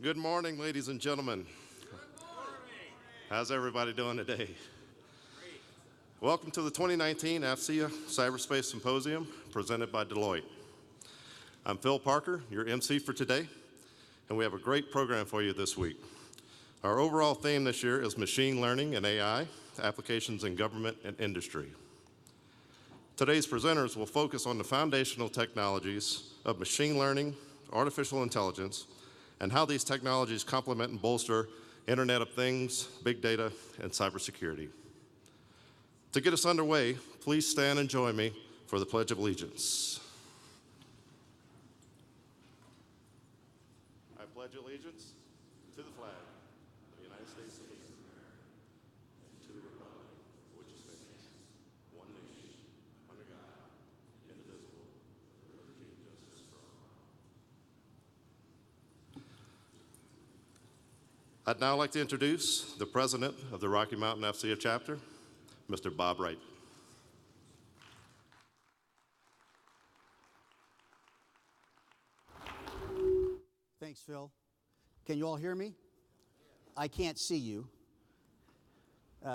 Good morning, ladies and gentlemen. How's everybody doing today? Welcome to the 2019 AFCEA Cyberspace Symposium presented by Deloitte. I'm Phil Parker, your MC for today, and we have a great program for you this week. Our overall theme this year is machine learning and AI, applications in government and industry. Today's presenters will focus on the foundational technologies of machine learning, artificial intelligence, and how these technologies complement and bolster Internet of Things, big data, and cybersecurity. To get us underway, please stand and join me for the Pledge of Allegiance. I pledge allegiance to the flag of the United States of America, and to the republic for which it stands, one nation, under God, indivisible, with liberty and justice for all. I'd now like to introduce the president of the Rocky Mountain AFCEA chapter, Mr. Bob Wright. Thanks, Phil. Can you all hear me? I can't see you.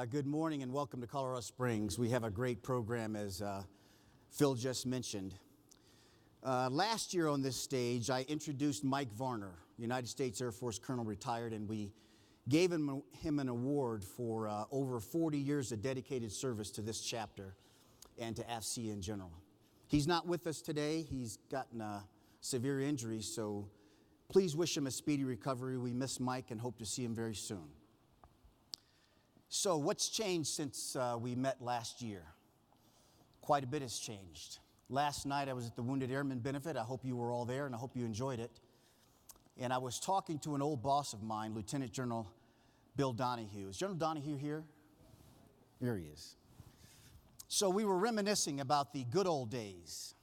Good morning and welcome to Colorado Springs. We have a great program, as Phil just mentioned. Last year on this stage, I introduced Mike Varner, United States Air Force Colonel, retired, and we gave him an award for over 40 years of dedicated service to this chapter and to AFCEA in general. He's not with us today. He's gotten a severe injury, so please wish him a speedy recovery. We miss Mike and hope to see him very soon. So what's changed since we met last year? Quite a bit has changed. Last night I was at the Wounded Airmen benefit. I hope you were all there and I hope you enjoyed it. And I was talking to an old boss of mine, Lieutenant General Bill Donahue. Is General Donahue here? Here he is. So we were reminiscing about the good old days.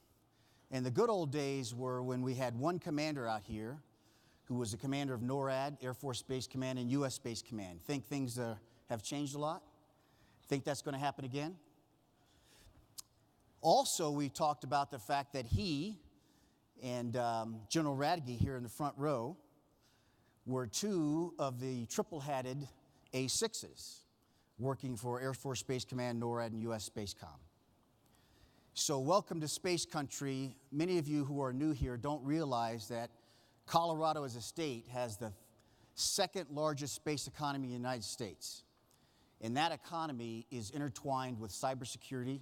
And the good old days were when we had one commander out here who was the commander of NORAD, Air Force Space Command, and U.S. Space Command. Think things have changed a lot? Think that's going to happen again? Also, we talked about the fact that he and General Radke here in the front row were two of the triple-hatted A6s working for Air Force Space Command, NORAD, and U.S. Spacecom. So welcome to Space Country. Many of you who are new here don't realize that Colorado as a state has the second largest space economy in the United States. And that economy is intertwined with cybersecurity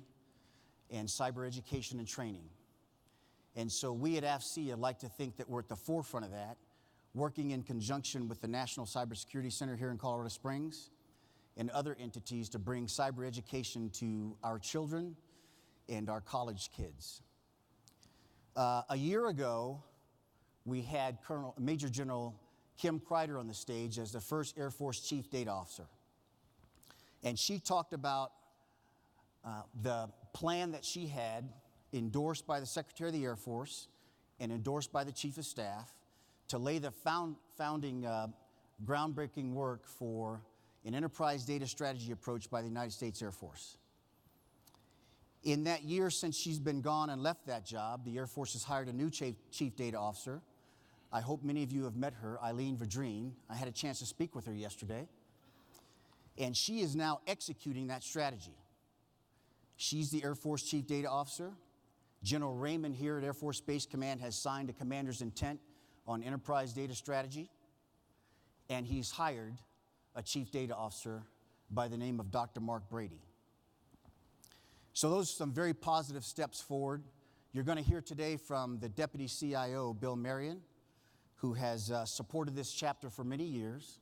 and cyber education and training. And so we at AFCEA like to think that we're at the forefront of that, working in conjunction with the National Cybersecurity Center here in Colorado Springs and other entities to bring cyber education to our children and our college kids. A year ago, we had Major General Kim Kreider on the stage as the first Air Force Chief Data Officer. And she talked about the plan that she had endorsed by the Secretary of the Air Force and endorsed by the Chief of Staff to lay the founding groundbreaking work for an enterprise data strategy approach by the United States Air Force. In that year since she's been gone and left that job, the Air Force has hired a new Chief Data Officer. I hope many of you have met her, Eileen Vadrine. I had a chance to speak with her yesterday. And she is now executing that strategy. She's the Air Force Chief Data Officer. General Raymond here at Air Force Space Command has signed a commander's intent on enterprise data strategy, and he's hired a Chief Data Officer by the name of Dr. Mark Brady. So those are some very positive steps forward. You're going to hear today from the Deputy CIO, Bill Marion, who has supported this chapter for many years,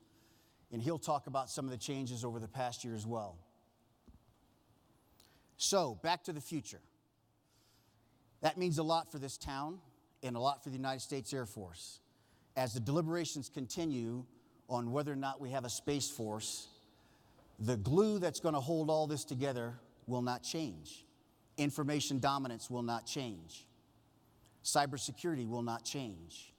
and he'll talk about some of the changes over the past year as well. So, back to the future. That means a lot for this town and a lot for the United States Air Force. As the deliberations continue on whether or not we have a Space Force, the glue that's going to hold all this together will not change. Information dominance will not change. Cybersecurity will not change.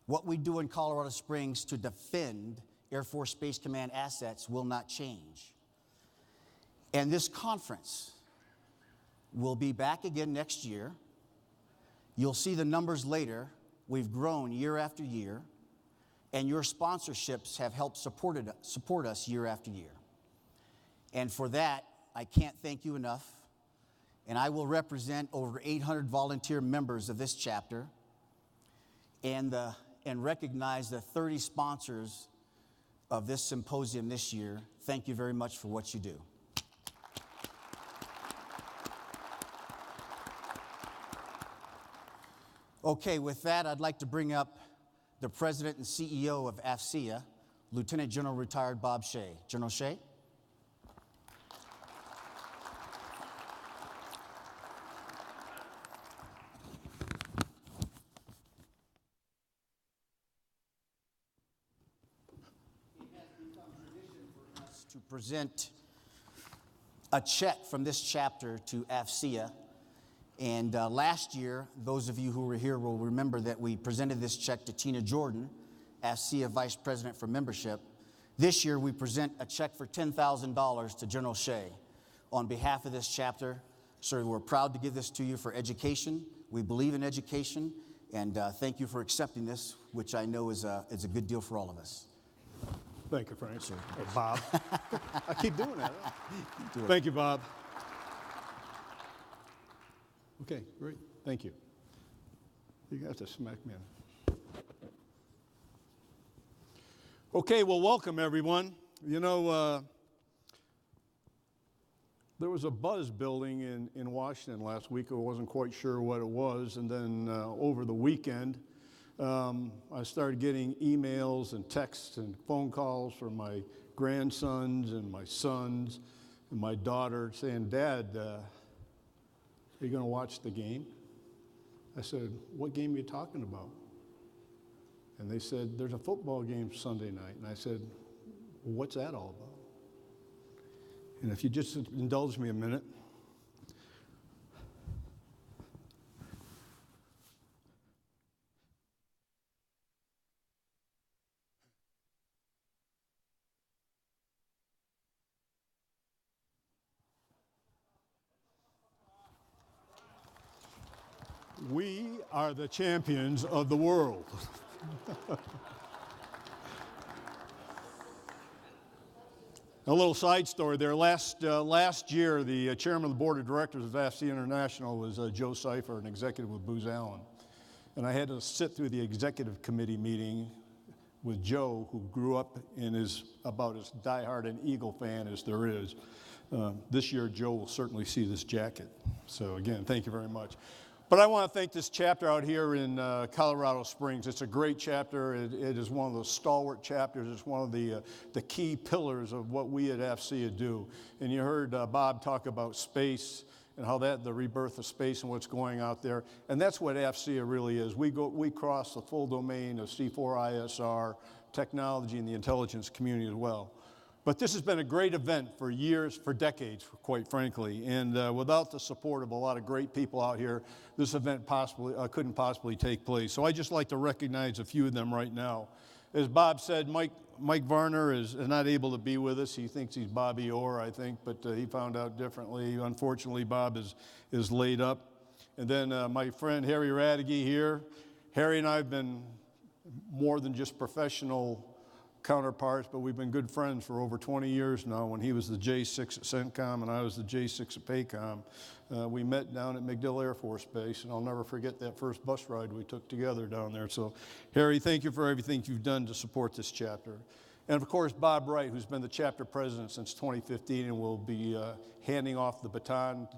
What we do in Colorado Springs to defend Air Force Space Command assets will not change. And this conference will be back again next year. You'll see the numbers later. We've grown year after year. and your sponsorships have helped support us year after year. And for that, I can't thank you enough. And I will represent over 800 volunteer members of this chapter and recognize the 30 sponsors of this symposium this year. Thank you very much for what you do. Okay, with that, I'd like to bring up the President and CEO of AFCEA, Lieutenant General Retired Bob Shea. General Shea? To present a check from this chapter to AFCEA. And last year, those of you who were here will remember that we presented this check to Tina Jordan, AFCEA Vice President for Membership. This year, we present a check for $10,000 to General Shea on behalf of this chapter. So we're proud to give this to you for education. We believe in education, and thank you for accepting this, which I know is a good deal for all of us. Thank you, Frank. Sure. Or Bob. I keep doing that. Do it. Thank you, Bob. Okay, great. Thank you. You got to smack me in. Okay, well, welcome, everyone. You know, there was a buzz building in Washington last week. I wasn't quite sure what it was. And then over the weekend, I started getting emails and texts and phone calls from my grandsons and my sons and my daughter saying, "Dad, are you going to watch the game?" I said, "What game are you talking about?" And they said, "There's a football game Sunday night." And I said, "Well, what's that all about?" And if you just indulge me a minute. We are the champions of the world. A little side story there. Last year, the chairman of the board of directors of AFCEA International was Joe Cipher, an executive with Booz Allen. And I had to sit through the executive committee meeting with Joe, who grew up and is about as diehard an Eagle fan as there is. This year, Joe will certainly see this jacket. So again, thank you very much. But I want to thank this chapter out here in Colorado Springs. It's a great chapter. It is one of those stalwart chapters. It's one of the key pillars of what we at AFCEA do. And you heard Bob talk about space and how the rebirth of space and what's going out there. And that's what AFCEA really is. We cross the full domain of C4ISR, technology, and the intelligence community as well. But this has been a great event for years, for decades, quite frankly. And without the support of a lot of great people out here, this event couldn't possibly take place. So I'd just like to recognize a few of them right now. As Bob said, Mike Varner is not able to be with us. He thinks he's Bobby Orr, I think, but he found out differently. Unfortunately, Bob is laid up. And then my friend Harry Radke here. Harry and I have been more than just professional counterparts, but we've been good friends for over 20 years now. When he was the J6 at CENTCOM and I was the J6 at PACOM, we met down at MacDill Air Force Base, and I'll never forget that first bus ride we took together down there. So, Harry, thank you for everything you've done to support this chapter. And of course, Bob Wright, who's been the chapter president since 2015 and will be handing off the baton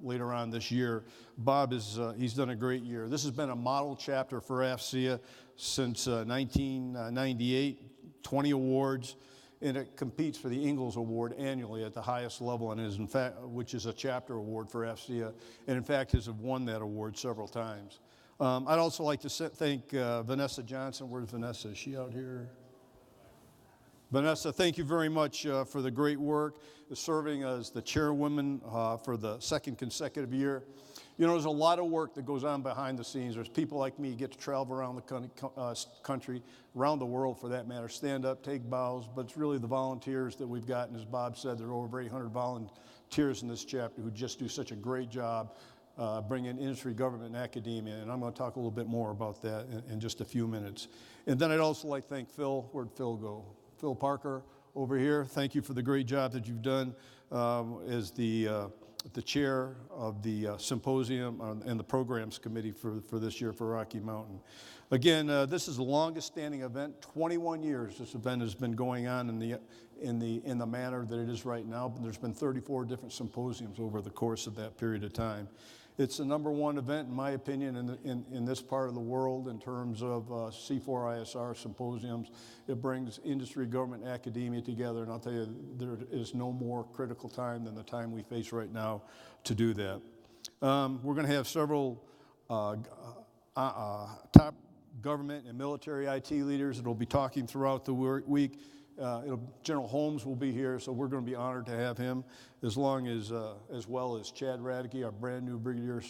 later on this year. Bob he's done a great year. This has been a model chapter for AFCEA since 1998. 20 awards, and it competes for the Ingalls Award annually at the highest level, and is in fact, which is a chapter award for AFCEA, and in fact has won that award several times. I'd also like to thank Vanessa Johnson. Where's Vanessa? Is she out here? Vanessa, thank you very much for the great work, serving as the chairwoman for the second consecutive year. You know, there's a lot of work that goes on behind the scenes. There's people like me who get to travel around the country, around the world for that matter, stand up, take bows, but it's really the volunteers that we've got. And as Bob said, there are over 800 volunteers in this chapter who just do such a great job bring in industry, government, and academia, and I'm going to talk a little bit more about that in just a few minutes. And then I'd also like to thank Phil. Where'd Phil go? Phil Parker over here. Thank you for the great job that you've done as the chair of the symposium and the programs committee for this year for Rocky Mountain. Again, this is the longest standing event. 21 years this event has been going on in the manner that it is right now. But there's been 34 different symposiums over the course of that period of time. It's the #1 event, in my opinion, in this part of the world in terms of C4ISR symposiums. It brings industry, government, and academia together, and I'll tell you, there is no more critical time than the time we face right now to do that. We're going to have several top government and military IT leaders that will be talking throughout the week. General Holmes will be here, so we're going to be honored to have him, as well as Chad Radke, our brand new Brigadier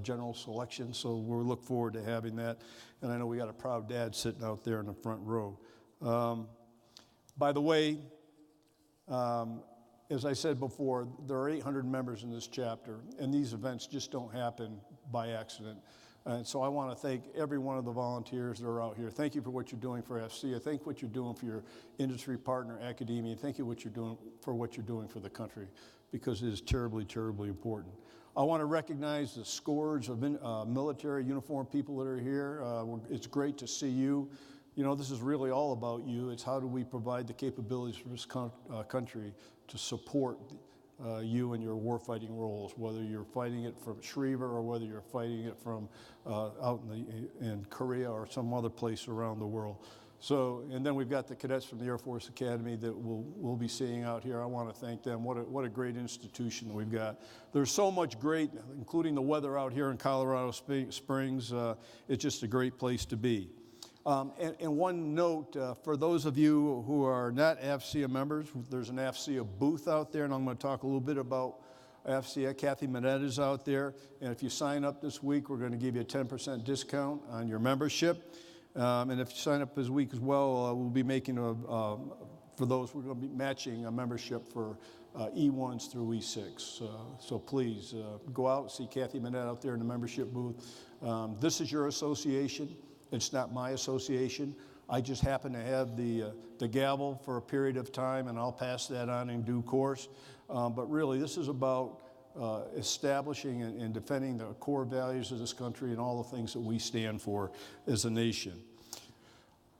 General selection. So we look forward to having that. And I know we got a proud dad sitting out there in the front row. By the way, as I said before, there are 800 members in this chapter, and these events just don't happen by accident. And so I want to thank every one of the volunteers that are out here. Thank you for what you're doing for FCA. Thank you for what you're doing for your industry partner, academia. Thank you for what you're doing for the country, because it is terribly, terribly important. I want to recognize the scores of military uniformed people that are here. It's great to see you. You know, this is really all about you. It's how do we provide the capabilities for this country to support you and your warfighting roles, whether you're fighting it from Schriever or whether you're fighting it from out in Korea or some other place around the world. So, and then we've got the cadets from the Air Force Academy that we'll be seeing out here. I want to thank them. What a great institution that we've got. There's so much great, including the weather out here in Colorado Springs. It's just a great place to be. And one note, for those of you who are not AFCEA members, there's an AFCEA booth out there, and I'm going to talk a little bit about AFCEA. Kathy Manette is out there, and if you sign up this week, we're going to give you a 10% discount on your membership. And if you sign up this week as well, we'll be making for those, we're going to be matching a membership for E1s through E6. So please go out and see Kathy Manette out there in the membership booth. This is your association. It's not my association. I just happen to have the gavel for a period of time, and I'll pass that on in due course. But really, this is about establishing and defending the core values of this country and all the things that we stand for as a nation.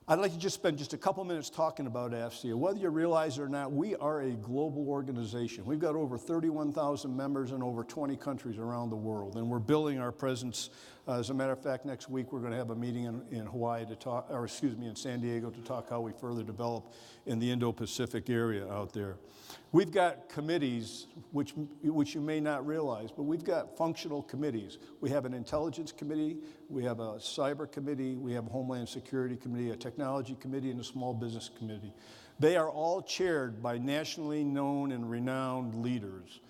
I'd like to just spend just a couple minutes talking about AFCEA. Whether you realize it or not, we are a global organization. We've got over 31,000 members in over 20 countries around the world, and we're building our presence. As a matter of fact, next week we're going to have a meeting in Hawaii to talk, or excuse me, in San Diego to talk how we further develop in the Indo-Pacific area out there. We've got committees, which you may not realize, but we've got functional committees. We have an intelligence committee, we have a cyber committee, we have a homeland security committee, a technology committee, and a small business committee. They are all chaired by nationally known and renowned leaders,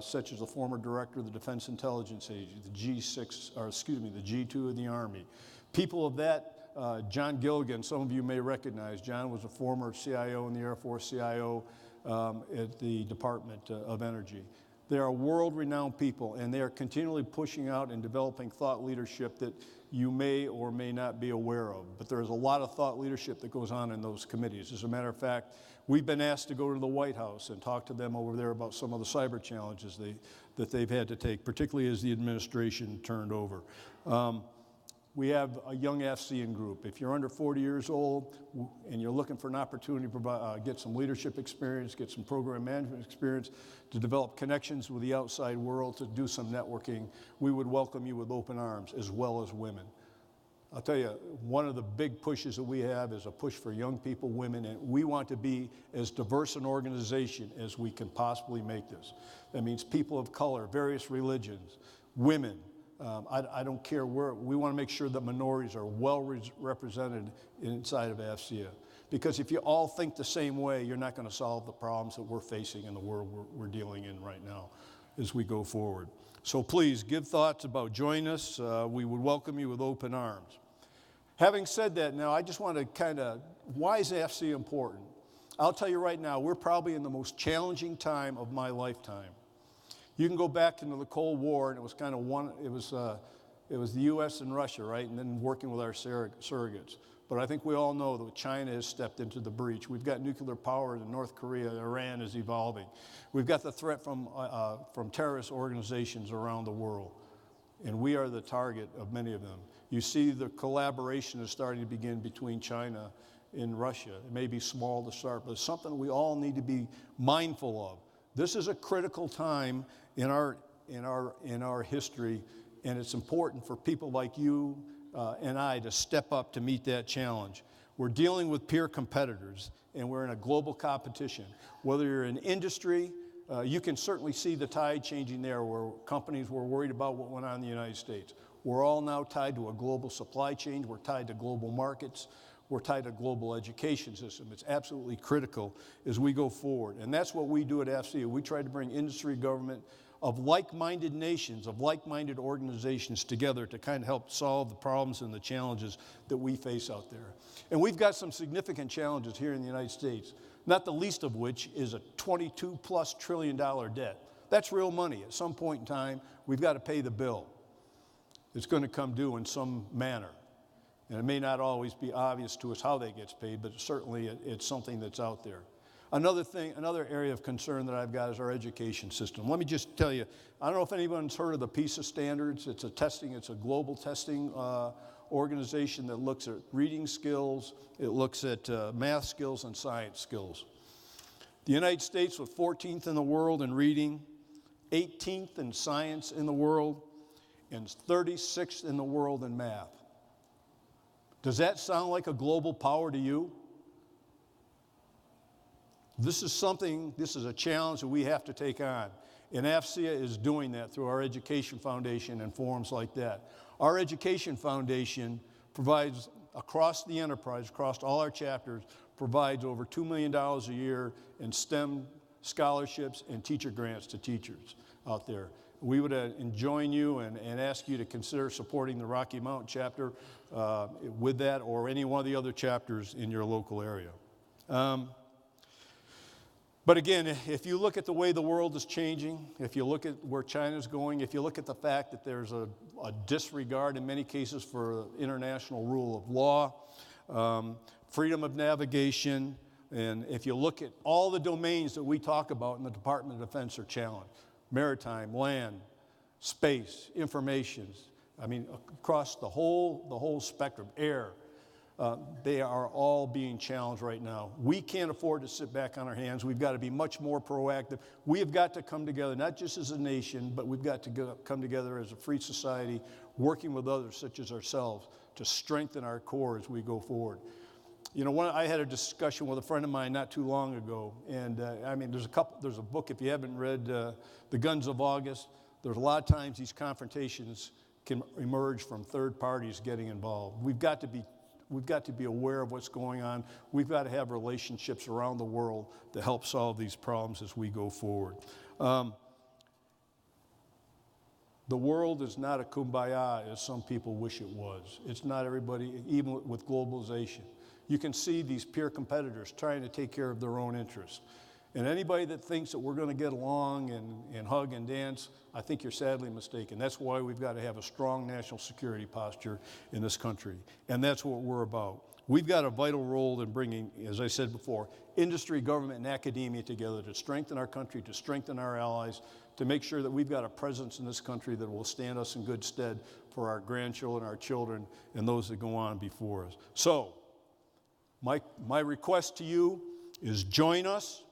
such as the former director of the Defense Intelligence Agency, the the G2 of the Army. People of that, John Gilligan, some of you may recognize. John was a former CIO in the Air Force, CIO at the Department of Energy. They are world-renowned people, and they are continually pushing out and developing thought leadership that you may or may not be aware of. But there is a lot of thought leadership that goes on in those committees. As a matter of fact, we've been asked to go to the White House and talk to them over there about some of the cyber challenges that they've had to take, particularly as the administration turned over. We have a young AFCEAN group. If you're under 40 years old and you're looking for an opportunity to get some leadership experience, get some program management experience, to develop connections with the outside world, to do some networking, we would welcome you with open arms, as well as women. I'll tell you, one of the big pushes that we have is a push for young people, women, and we want to be as diverse an organization as we can possibly make this. That means people of color, various religions, women. I don't care where. We want to make sure that minorities are well represented inside of AFCEA. Because if you all think the same way, you're not going to solve the problems that we're facing in the world we're dealing in right now as we go forward. So please give thoughts about joining us. We would welcome you with open arms. Having said that, now I just want to why is AFCEA important? I'll tell you right now, we're probably in the most challenging time of my lifetime. You can go back into the Cold War, and it was kind of it was the U.S. and Russia, right, and then working with our surrogates. But I think we all know that China has stepped into the breach. We've got nuclear power in North Korea. Iran is evolving. We've got the threat from terrorist organizations around the world, and we are the target of many of them. You see the collaboration is starting to begin between China and Russia. It may be small to start, but it's something we all need to be mindful of. This is a critical time in our history, and it's important for people like you and I to step up to meet that challenge. We're dealing with peer competitors, and we're in a global competition. Whether you're in industry, you can certainly see the tide changing there, where companies were worried about what went on in the United States. We're all now tied to a global supply chain. We're tied to global markets. We're tied to a global education system. It's absolutely critical as we go forward. And that's what we do at AFCEA. We try to bring industry, government, of like-minded nations, of like-minded organizations together to kind of help solve the problems and the challenges that we face out there. And we've got some significant challenges here in the United States, not the least of which is a $22+ trillion debt. That's real money. At some point in time, we've got to pay the bill. It's going to come due in some manner. And it may not always be obvious to us how that gets paid, but certainly it's something that's out there. Another area of concern that I've got is our education system. Let me just tell you, I don't know if anyone's heard of the PISA standards. It's a global testing organization that looks at reading skills, it looks at math skills and science skills. The United States was 14th in the world in reading, 18th in science in the world, and 36th in the world in math. Does that sound like a global power to you? This is a challenge that we have to take on. And AFCEA is doing that through our Education Foundation and forums like that. Our Education Foundation provides, across the enterprise, across all our chapters, provides over $2 million a year in STEM scholarships and teacher grants to teachers out there. We would join you and ask you to consider supporting the Rocky Mountain chapter with that, or any one of the other chapters in your local area. But again, if you look at the way the world is changing, if you look at where China's going, if you look at the fact that there's a disregard in many cases for international rule of law, freedom of navigation, and if you look at all the domains that we talk about in the Department of Defense are challenged, maritime, land, space, information, across the whole spectrum, air, they are all being challenged right now. We can't afford to sit back on our hands. We've got to be much more proactive. We have got to come together, not just as a nation, but we've got to come together as a free society, working with others such as ourselves to strengthen our core as we go forward. You know, I had a discussion with a friend of mine not too long ago, and there's a book, if you haven't read The Guns of August, there's a lot of times these confrontations can emerge from third parties getting involved. We've got to be aware of what's going on. We've got to have relationships around the world to help solve these problems as we go forward. The world is not a kumbaya as some people wish it was. It's not everybody, even with globalization. You can see these peer competitors trying to take care of their own interests. And anybody that thinks that we're going to get along and hug and dance, I think you're sadly mistaken. That's why we've got to have a strong national security posture in this country. And that's what we're about. We've got a vital role in bringing, as I said before, industry, government, and academia together to strengthen our country, to strengthen our allies, to make sure that we've got a presence in this country that will stand us in good stead for our grandchildren, our children, and those that go on before us. So, my request to you is join us,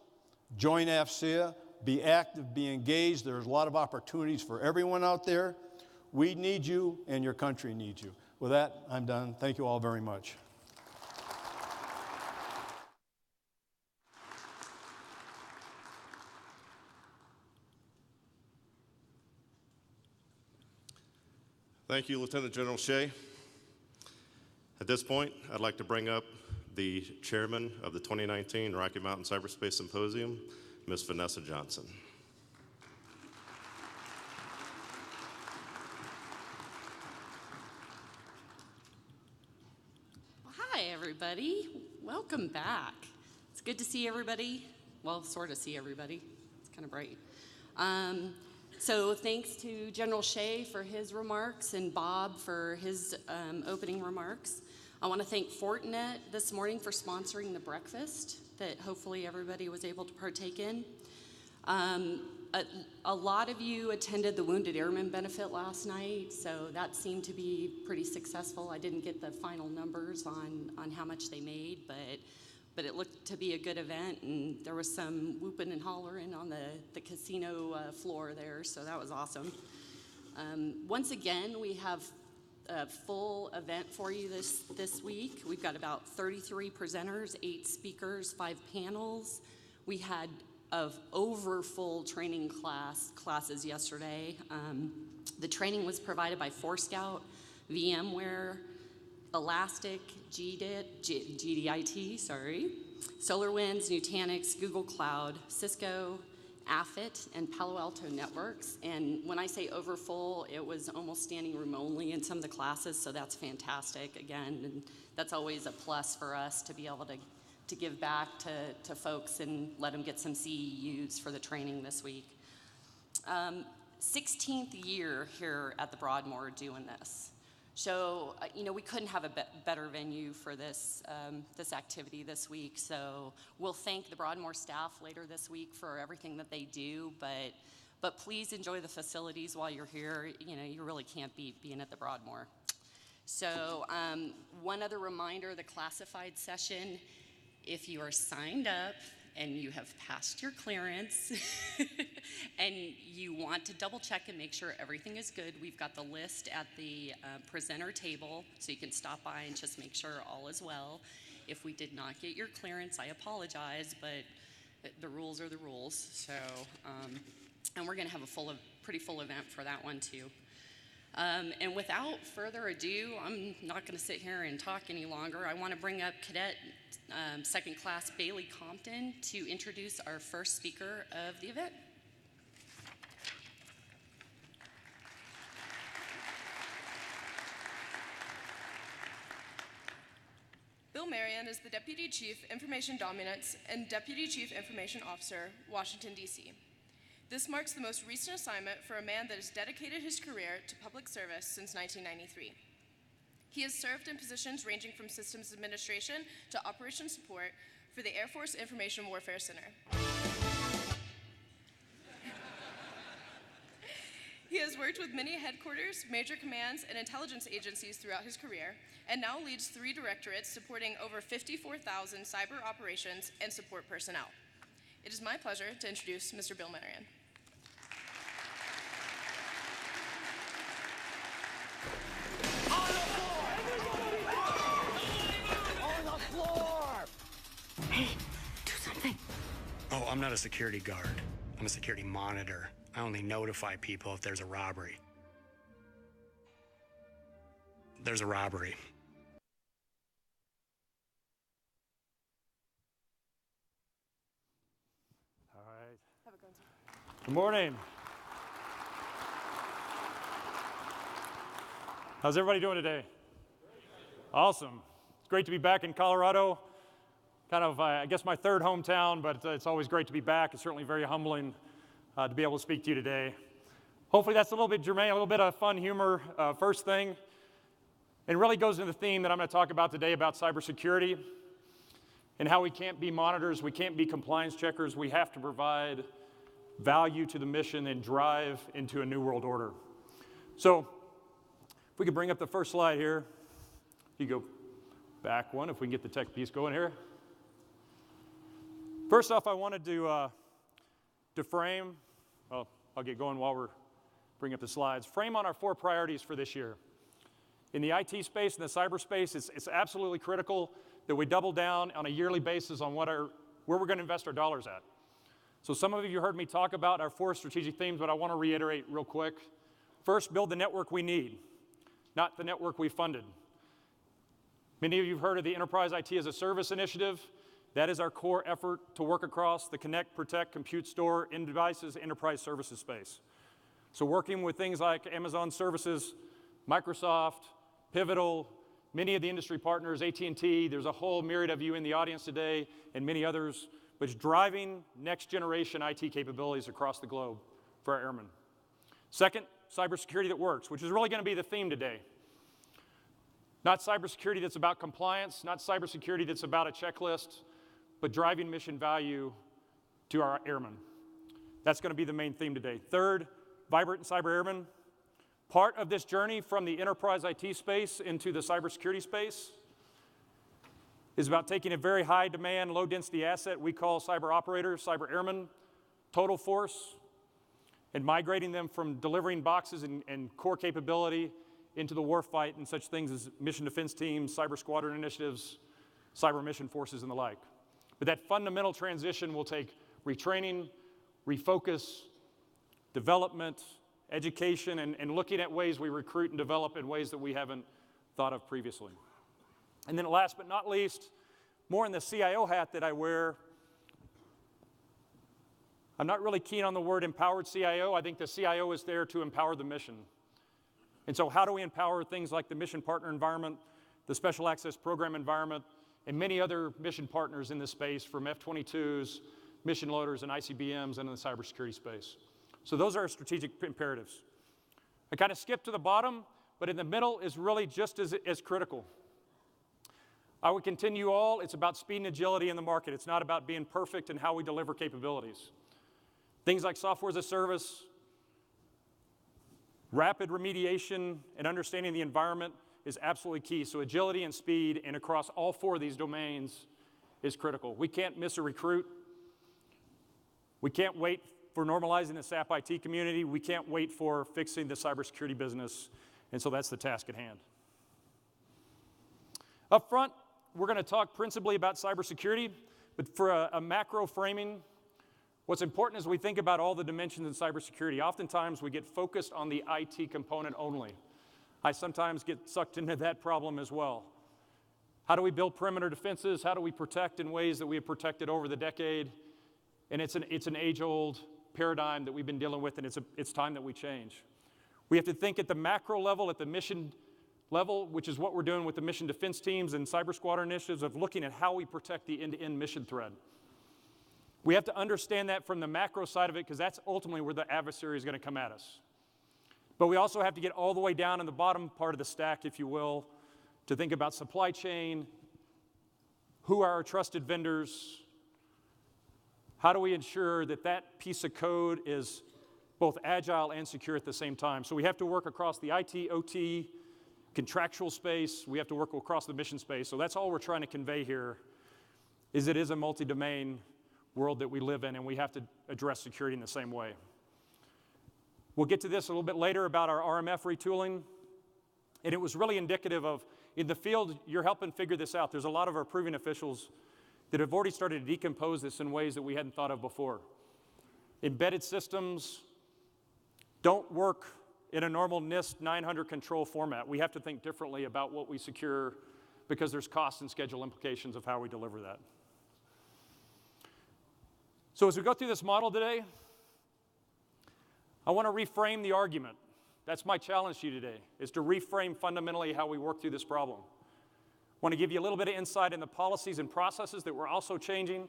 join AFCEA, be active, be engaged. There's a lot of opportunities for everyone out there. We need you, and your country needs you. With that, I'm done. Thank you all very much. Thank you, Lieutenant General Shea. At this point, I'd like to bring up the chairman of the 2019 Rocky Mountain Cyberspace Symposium, Ms. Vanessa Johnson. Well, hi, everybody. Welcome back. It's good to see everybody. Well, sort of see everybody. It's kind of bright. So thanks to General Shea for his remarks and Bob for his opening remarks. I want to thank Fortinet this morning for sponsoring the breakfast that hopefully everybody was able to partake in. A lot of you attended the Wounded Airmen benefit last night, so that seemed to be pretty successful. I didn't get the final numbers on how much they made, but it looked to be a good event, and there was some whooping and hollering on the casino floor there, so that was awesome. Once again, we have a full event for you this week. We've got about 33 presenters, 8 speakers, 5 panels. We had over full training classes yesterday. The training was provided by Forescout, VMware, Elastic, GDIT, SolarWinds, Nutanix, Google Cloud, Cisco, AFIT, and Palo Alto Networks. And when I say over full, it was almost standing room only in some of the classes, so that's fantastic again, and that's always a plus for us to be able to give back to folks and let them get some CEUs for the training this week. 16th year here at the Broadmoor doing this. So, we couldn't have a better venue for this activity this week. So we'll thank the Broadmoor staff later this week for everything that they do, but please enjoy the facilities while you're here. You really can't beat being at the Broadmoor. So one other reminder, the classified session, if you are signed up and you have passed your clearance and you want to double check and make sure everything is good, we've got the list at the presenter table, so you can stop by and just make sure all is well. If we did not get your clearance, I apologize, but the rules are the rules. So, and we're gonna have a pretty full event for that one too. And without further ado, I'm not going to sit here and talk any longer. I want to bring up Cadet Second Class Bailey Compton to introduce our first speaker of the event. Bill Marion is the Deputy Chief Information Dominance and Deputy Chief Information Officer, Washington, D.C. This marks the most recent assignment for a man that has dedicated his career to public service since 1993. He has served in positions ranging from systems administration to operations support for the Air Force Information Warfare Center. He has worked with many headquarters, major commands, and intelligence agencies throughout his career, and now leads 3 directorates supporting over 54,000 cyber operations and support personnel. It is my pleasure to introduce Mr. Bill Marion. Hey, do something. Oh, I'm not a security guard. I'm a security monitor. I only notify people if there's a robbery. There's a robbery. All right. Have a good one. Good morning. How's everybody doing today? Awesome. It's great to be back in Colorado. Kind of, I guess, my third hometown, but it's always great to be back. It's certainly very humbling to be able to speak to you today. Hopefully that's a little bit germane, a little bit of fun humor first thing. It really goes into the theme that I'm going to talk about today about cybersecurity and how we can't be monitors, we can't be compliance checkers. We have to provide value to the mission and drive into a new world order. So if we could bring up the first slide here. You go back one, if we can get the tech piece going here. First off, I wanted to frame, well, I'll get going while we're bringing up the slides, frame on our 4 priorities for this year. In the IT space and the cyberspace, it's absolutely critical that we double down on a yearly basis on where we're going to invest our dollars at. So some of you heard me talk about our 4 strategic themes, but I want to reiterate real quick. First, build the network we need, not the network we funded. Many of you have heard of the Enterprise IT as a Service initiative. That is our core effort to work across the connect, protect, compute, store, in devices, enterprise services space. So working with things like Amazon Services, Microsoft, Pivotal, many of the industry partners, AT&T, there's a whole myriad of you in the audience today, and many others, which is driving next generation IT capabilities across the globe for our airmen. Second, cybersecurity that works, which is really going to be the theme today. Not cybersecurity that's about compliance, not cybersecurity that's about a checklist, but driving mission value to our airmen. That's going to be the main theme today. Third, vibrant cyber airmen. Part of this journey from the enterprise IT space into the cybersecurity space is about taking a very high demand, low density asset we call cyber operators, cyber airmen, total force, and migrating them from delivering boxes and core capability into the warfight and such things as mission defense teams, cyber squadron initiatives, cyber mission forces, and the like. But that fundamental transition will take retraining, refocus, development, education, and looking at ways we recruit and develop in ways that we haven't thought of previously. And then last but not least, more in the CIO hat that I wear, I'm not really keen on the word empowered CIO. I think the CIO is there to empower the mission. And so how do we empower things like the mission partner environment, the special access program environment, and many other mission partners in this space, from F-22s, mission loaders, and ICBMs, and in the cybersecurity space. So those are our strategic imperatives. I kind of skipped to the bottom, but in the middle is really just as critical. I would continue all, it's about speed and agility in the market. It's not about being perfect in how we deliver capabilities. Things like software as a service, rapid remediation, and understanding the environment is absolutely key. So agility and speed, and across all four of these domains, is critical. We can't miss a recruit. We can't wait for normalizing the SAP IT community. We can't wait for fixing the cybersecurity business. And so that's the task at hand. Up front, we're going to talk principally about cybersecurity, but for a macro framing, what's important is we think about all the dimensions in cybersecurity. Oftentimes, we get focused on the IT component only. I sometimes get sucked into that problem as well. How do we build perimeter defenses? How do we protect in ways that we have protected over the decade? And it's an age-old paradigm that we've been dealing with, and it's time that we change. We have to think at the macro level, at the mission level, which is what we're doing with the mission defense teams and cyber squadron initiatives, of looking at how we protect the end-to-end mission thread. We have to understand that from the macro side of it, because that's ultimately where the adversary is going to come at us. But we also have to get all the way down in the bottom part of the stack, if you will, to think about supply chain, who are our trusted vendors, how do we ensure that that piece of code is both agile and secure at the same time. So we have to work across the IT, OT, contractual space. We have to work across the mission space. So that's all we're trying to convey here, is it is a multi-domain world that we live in, and we have to address security in the same way. We'll get to this a little bit later about our RMF retooling, and it was really indicative of, in the field, you're helping figure this out. There's a lot of our approving officials that have already started to decompose this in ways that we hadn't thought of before. Embedded systems don't work in a normal NIST 900 control format. We have to think differently about what we secure, because there's cost and schedule implications of how we deliver that. So as we go through this model today, I want to reframe the argument. That's my challenge to you today, is to reframe fundamentally how we work through this problem. I want to give you a little bit of insight in the policies and processes that we're also changing,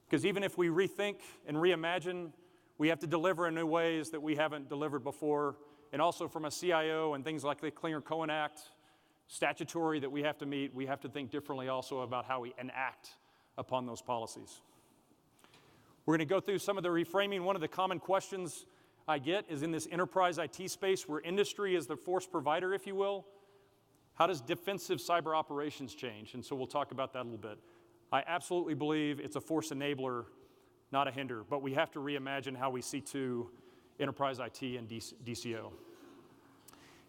because even if we rethink and reimagine, we have to deliver in new ways that we haven't delivered before, and also from a CIO and things like the Clean Cohen Act, statutory that we have to meet, we have to think differently also about how we enact upon those policies. We're going to go through some of the reframing. One of the common questions I get is in this enterprise IT space where industry is the force provider, if you will. How does defensive cyber operations change? And so we'll talk about that a little bit. I absolutely believe it's a force enabler, not a hinder, but we have to reimagine how we see to enterprise IT and DCO.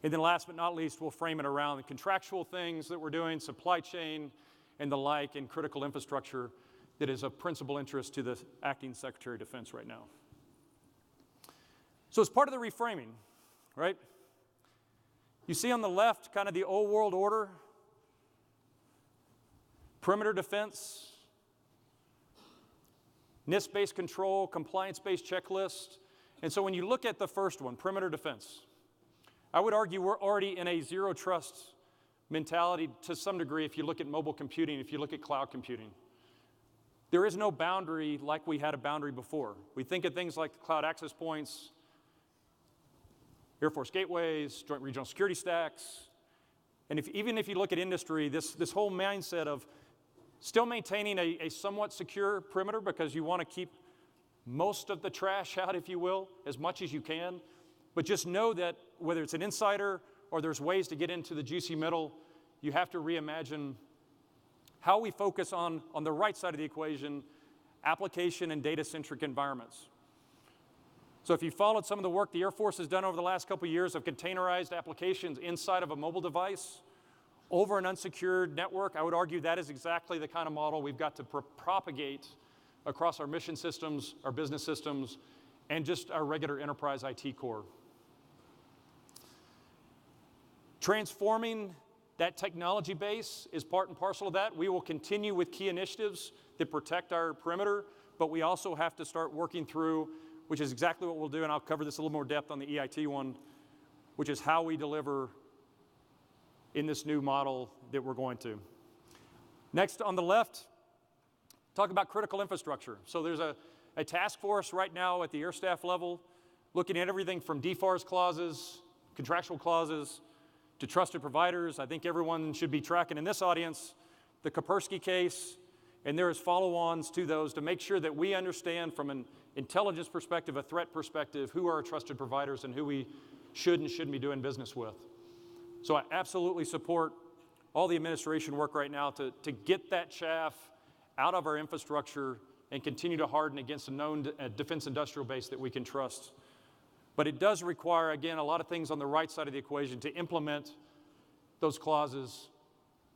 And then last but not least, we'll frame it around the contractual things that we're doing, supply chain and the like, and critical infrastructure that is of principal interest to the acting Secretary of Defense right now. So as part of the reframing, right, you see on the left kind of the old world order, perimeter defense, NIST-based control, compliance-based checklist. And so when you look at the first one, perimeter defense, I would argue we're already in a zero trust mentality to some degree if you look at mobile computing, if you look at cloud computing. There is no boundary like we had a boundary before. We think of things like cloud access points, Air Force gateways, joint regional security stacks. And even if you look at industry, this whole mindset of still maintaining a somewhat secure perimeter because you want to keep most of the trash out, if you will, as much as you can. But just know that whether it's an insider or there's ways to get into the juicy middle, you have to reimagine how we focus on the right side of the equation, application and data-centric environments. So if you followed some of the work the Air Force has done over the last couple of years of containerized applications inside of a mobile device over an unsecured network, I would argue that is exactly the kind of model we've got to propagate across our mission systems, our business systems, and just our regular enterprise IT core. Transforming that technology base is part and parcel of that. We will continue with key initiatives that protect our perimeter, but we also have to start working through, which is exactly what we'll do, and I'll cover this a little more depth on the EIT one, which is how we deliver in this new model that we're going to. Next, on the left, talk about critical infrastructure. So there's a task force right now at the air staff level looking at everything from DFARS clauses, contractual clauses, to trusted providers. I think everyone should be tracking in this audience the Kaspersky case, and there is follow-ons to those to make sure that we understand from an intelligence perspective, a threat perspective, who are our trusted providers and who we should and shouldn't be doing business with. So I absolutely support all the administration work right now to get that chaff out of our infrastructure and continue to harden against a known defense industrial base that we can trust. But it does require, again, a lot of things on the right side of the equation to implement those clauses.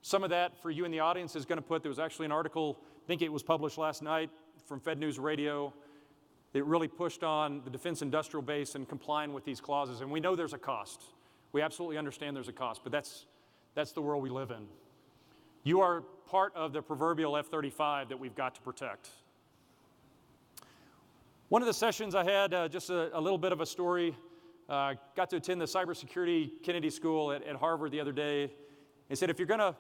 Some of that for you in the audience is going to there was actually an article, I think it was published last night from Fed News Radio, that really pushed on the defense industrial base and complying with these clauses. And we know there's a cost. We absolutely understand there's a cost, but that's the world we live in. You are part of the proverbial F-35 that we've got to protect. One of the sessions I had, just a little bit of a story, got to attend the Cybersecurity Kennedy School at Harvard the other day. They said, if you're going to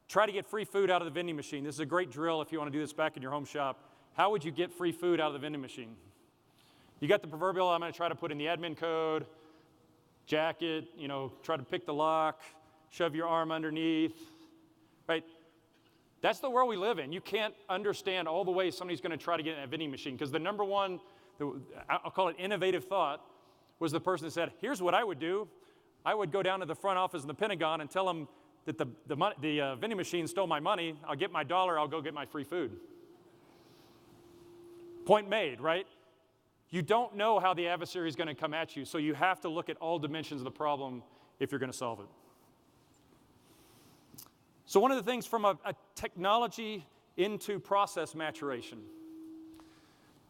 try to get free food out of the vending machine, this is a great drill if you want to do this back in your home shop, how would you get free food out of the vending machine? You got the proverbial, I'm going to try to put in the admin code, jack it, try to pick the lock, shove your arm underneath, right? That's the world we live in. You can't understand all the ways somebody's going to try to get in a vending machine, because the number one, I'll call it innovative thought, was the person that said, here's what I would do. I would go down to the front office in the Pentagon and tell them that the vending machine stole my money. I'll get my dollar. I'll go get my free food. Point made, right? You don't know how the adversary is going to come at you, so you have to look at all dimensions of the problem if you're going to solve it. So one of the things from a technology into process maturation,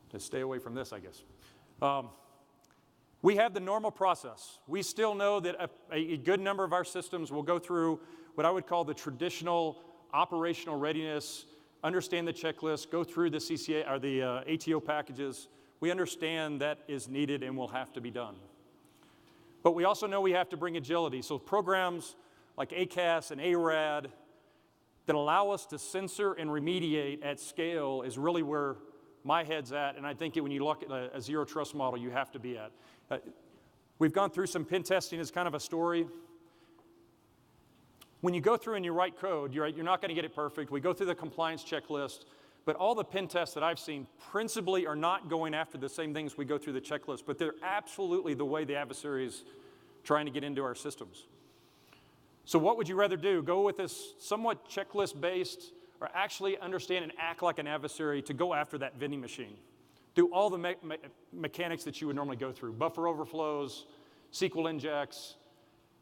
to stay away from this, I guess. We have the normal process. We still know that a good number of our systems will go through what I would call the traditional operational readiness, understand the checklist, go through the CCA or the ATO packages. We understand that is needed and will have to be done. But we also know we have to bring agility. So programs like ACAS and ARAD that allow us to censor and remediate at scale is really where my head's at, and I think when you look at a zero trust model, you have to be at. We've gone through some pen testing as kind of a story. When you go through and you write code, you're not going to get it perfect. We go through the compliance checklist, but all the pen tests that I've seen principally are not going after the same things we go through the checklist, but they're absolutely the way the adversary is trying to get into our systems. So what would you rather do? Go with this somewhat checklist-based, or actually understand and act like an adversary to go after that vending machine? Do all the mechanics that you would normally go through. Buffer overflows, SQL injects,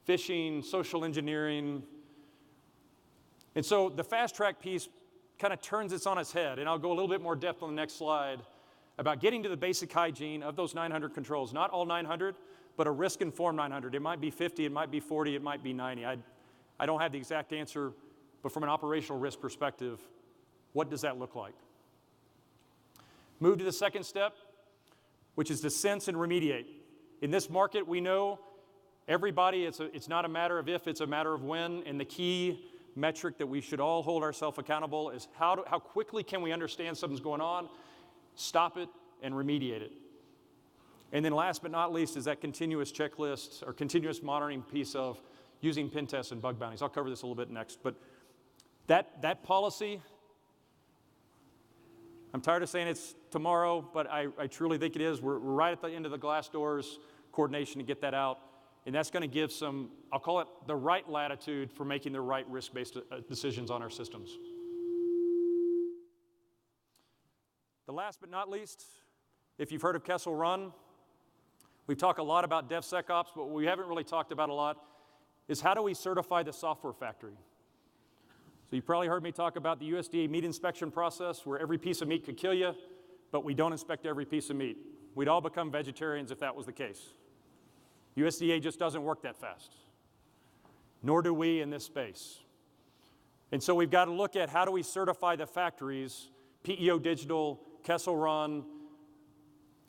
phishing, social engineering. And so the fast track piece kind of turns this on its head, and I'll go a little bit more depth on the next slide about getting to the basic hygiene of those 900 controls. Not all 900, but a risk-informed 900. It might be 50, it might be 40, it might be 90. I don't have the exact answer, but from an operational risk perspective, what does that look like? Move to the second step, which is to sense and remediate. In this market, we know everybody, it's not a matter of if, it's a matter of when, and the key metric that we should all hold ourselves accountable is how quickly can we understand something's going on, stop it, and remediate it. And then last but not least is that continuous checklist or continuous monitoring piece of using pen tests and bug bounties. I'll cover this a little bit next. But that policy, I'm tired of saying it's tomorrow, but I truly think it is. We're right at the end of the glass doors coordination to get that out. And that's going to give some, I'll call it the right latitude for making the right risk-based decisions on our systems. The last but not least, if you've heard of Kessel Run, we've talked a lot about DevSecOps, but what we haven't really talked about a lot is how do we certify the software factory? So you probably heard me talk about the USDA meat inspection process where every piece of meat could kill you, but we don't inspect every piece of meat. We'd all become vegetarians if that was the case. USDA just doesn't work that fast, nor do we in this space. And so we've got to look at how do we certify the factories, PEO Digital, Kessel Run,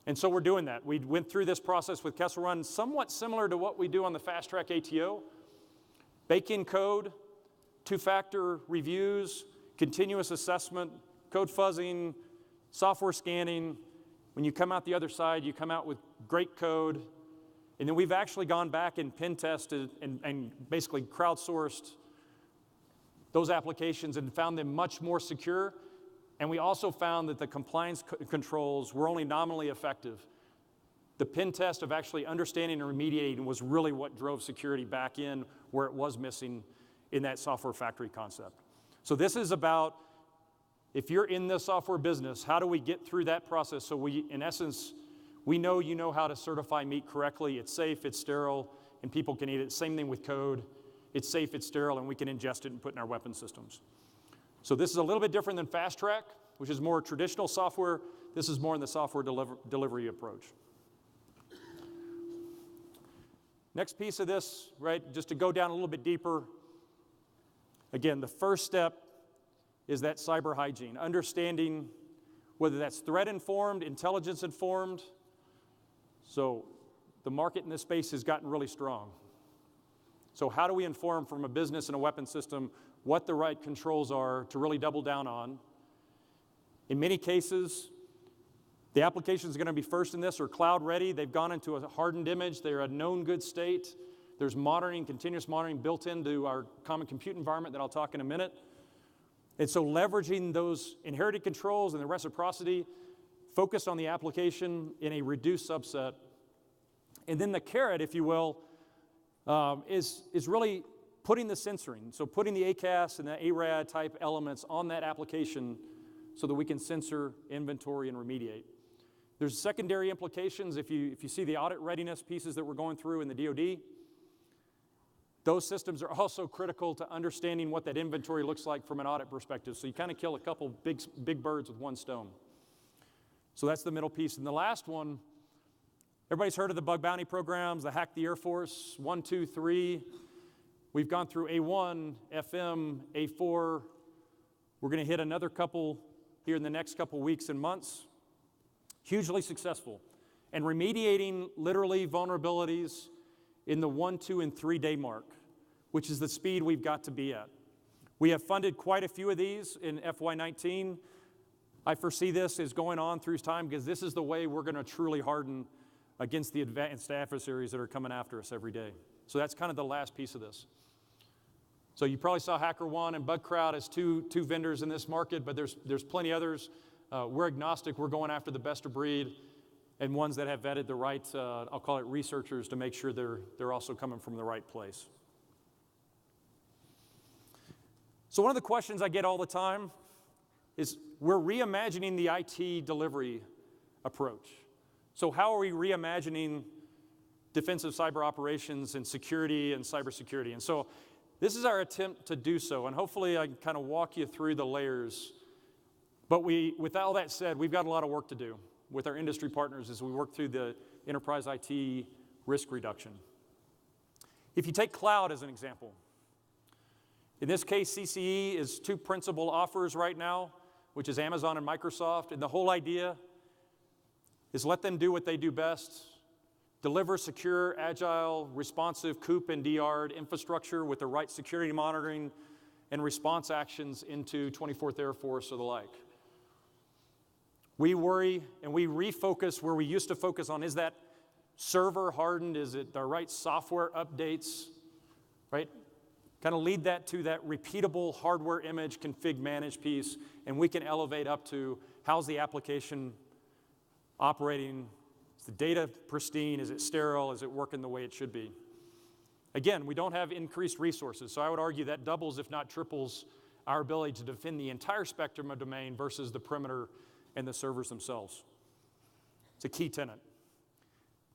and so we're doing that. We went through this process with Kessel Run, somewhat similar to what we do on the Fast Track ATO. Bake in code, two-factor reviews, continuous assessment, code fuzzing, software scanning. When you come out the other side, you come out with great code. And then we've actually gone back and pen tested and basically crowdsourced those applications and found them much more secure. And we also found that the compliance controls were only nominally effective. The pen test of actually understanding and remediating was really what drove security back in where it was missing in that software factory concept. So this is about, if you're in the software business, how do we get through that process so we, in essence, we know you know how to certify meat correctly. It's safe, it's sterile, and people can eat it. Same thing with code. It's safe, it's sterile, and we can ingest it and put it in our weapon systems. So this is a little bit different than Fast Track, which is more traditional software. This is more in the software delivery approach. Next piece of this, right, just to go down a little bit deeper. Again, the first step is that cyber hygiene, understanding whether that's threat-informed, intelligence-informed. So the market in this space has gotten really strong. So how do we inform from a business and a weapon system what the right controls are to really double down on? In many cases, the application is going to be first in this or cloud ready. They've gone into a hardened image. They're a known good state. There's monitoring, continuous monitoring built into our common compute environment that I'll talk in a minute. And so leveraging those inherited controls and the reciprocity, focused on the application in a reduced subset. And then the carrot, if you will, is really putting the censoring. So putting the ACAS and the ARAD type elements on that application so that we can censor, inventory, and remediate. There's secondary implications if you see the audit readiness pieces that we're going through in the DoD. Those systems are also critical to understanding what that inventory looks like from an audit perspective. So you kind of kill a couple big birds with one stone. So that's the middle piece. And the last one, everybody's heard of the bug bounty programs, the Hack the Air Force, 1, 2, 3. We've gone through A1, FM, A4. We're going to hit another couple here in the next couple weeks and months. Hugely successful. And remediating literally vulnerabilities in the 1, 2, and 3 day mark, which is the speed we've got to be at. We have funded quite a few of these in FY19. I foresee this as going on through time because this is the way we're going to truly harden against the advanced adversaries that are coming after us every day. So that's kind of the last piece of this. So you probably saw HackerOne and BugCrowd as two vendors in this market, but there's plenty others. We're agnostic. We're going after the best of breed and ones that have vetted the right, I'll call it researchers, to make sure they're also coming from the right place. So one of the questions I get all the time is we're reimagining the IT delivery approach. So how are we reimagining defensive cyber operations and security and cybersecurity? And so this is our attempt to do so, and hopefully I can kind of walk you through the layers. But with all that said, we've got a lot of work to do with our industry partners as we work through the enterprise IT risk reduction. If you take cloud as an example, in this case, CCE is 2 principal offers right now, which is Amazon and Microsoft, and the whole idea is let them do what they do best, deliver secure, agile, responsive COOP and DR infrastructure with the right security monitoring and response actions into 24th Air Force or the like. We worry and we refocus where we used to focus on, is that server hardened? Is it the right software updates, right? Kind of lead that to that repeatable hardware image config manage piece, and we can elevate up to how's the application operating? Is the data pristine? Is it sterile? Is it working the way it should be? Again, we don't have increased resources, so I would argue that doubles, if not triples, our ability to defend the entire spectrum of domain versus the perimeter and the servers themselves. It's a key tenet.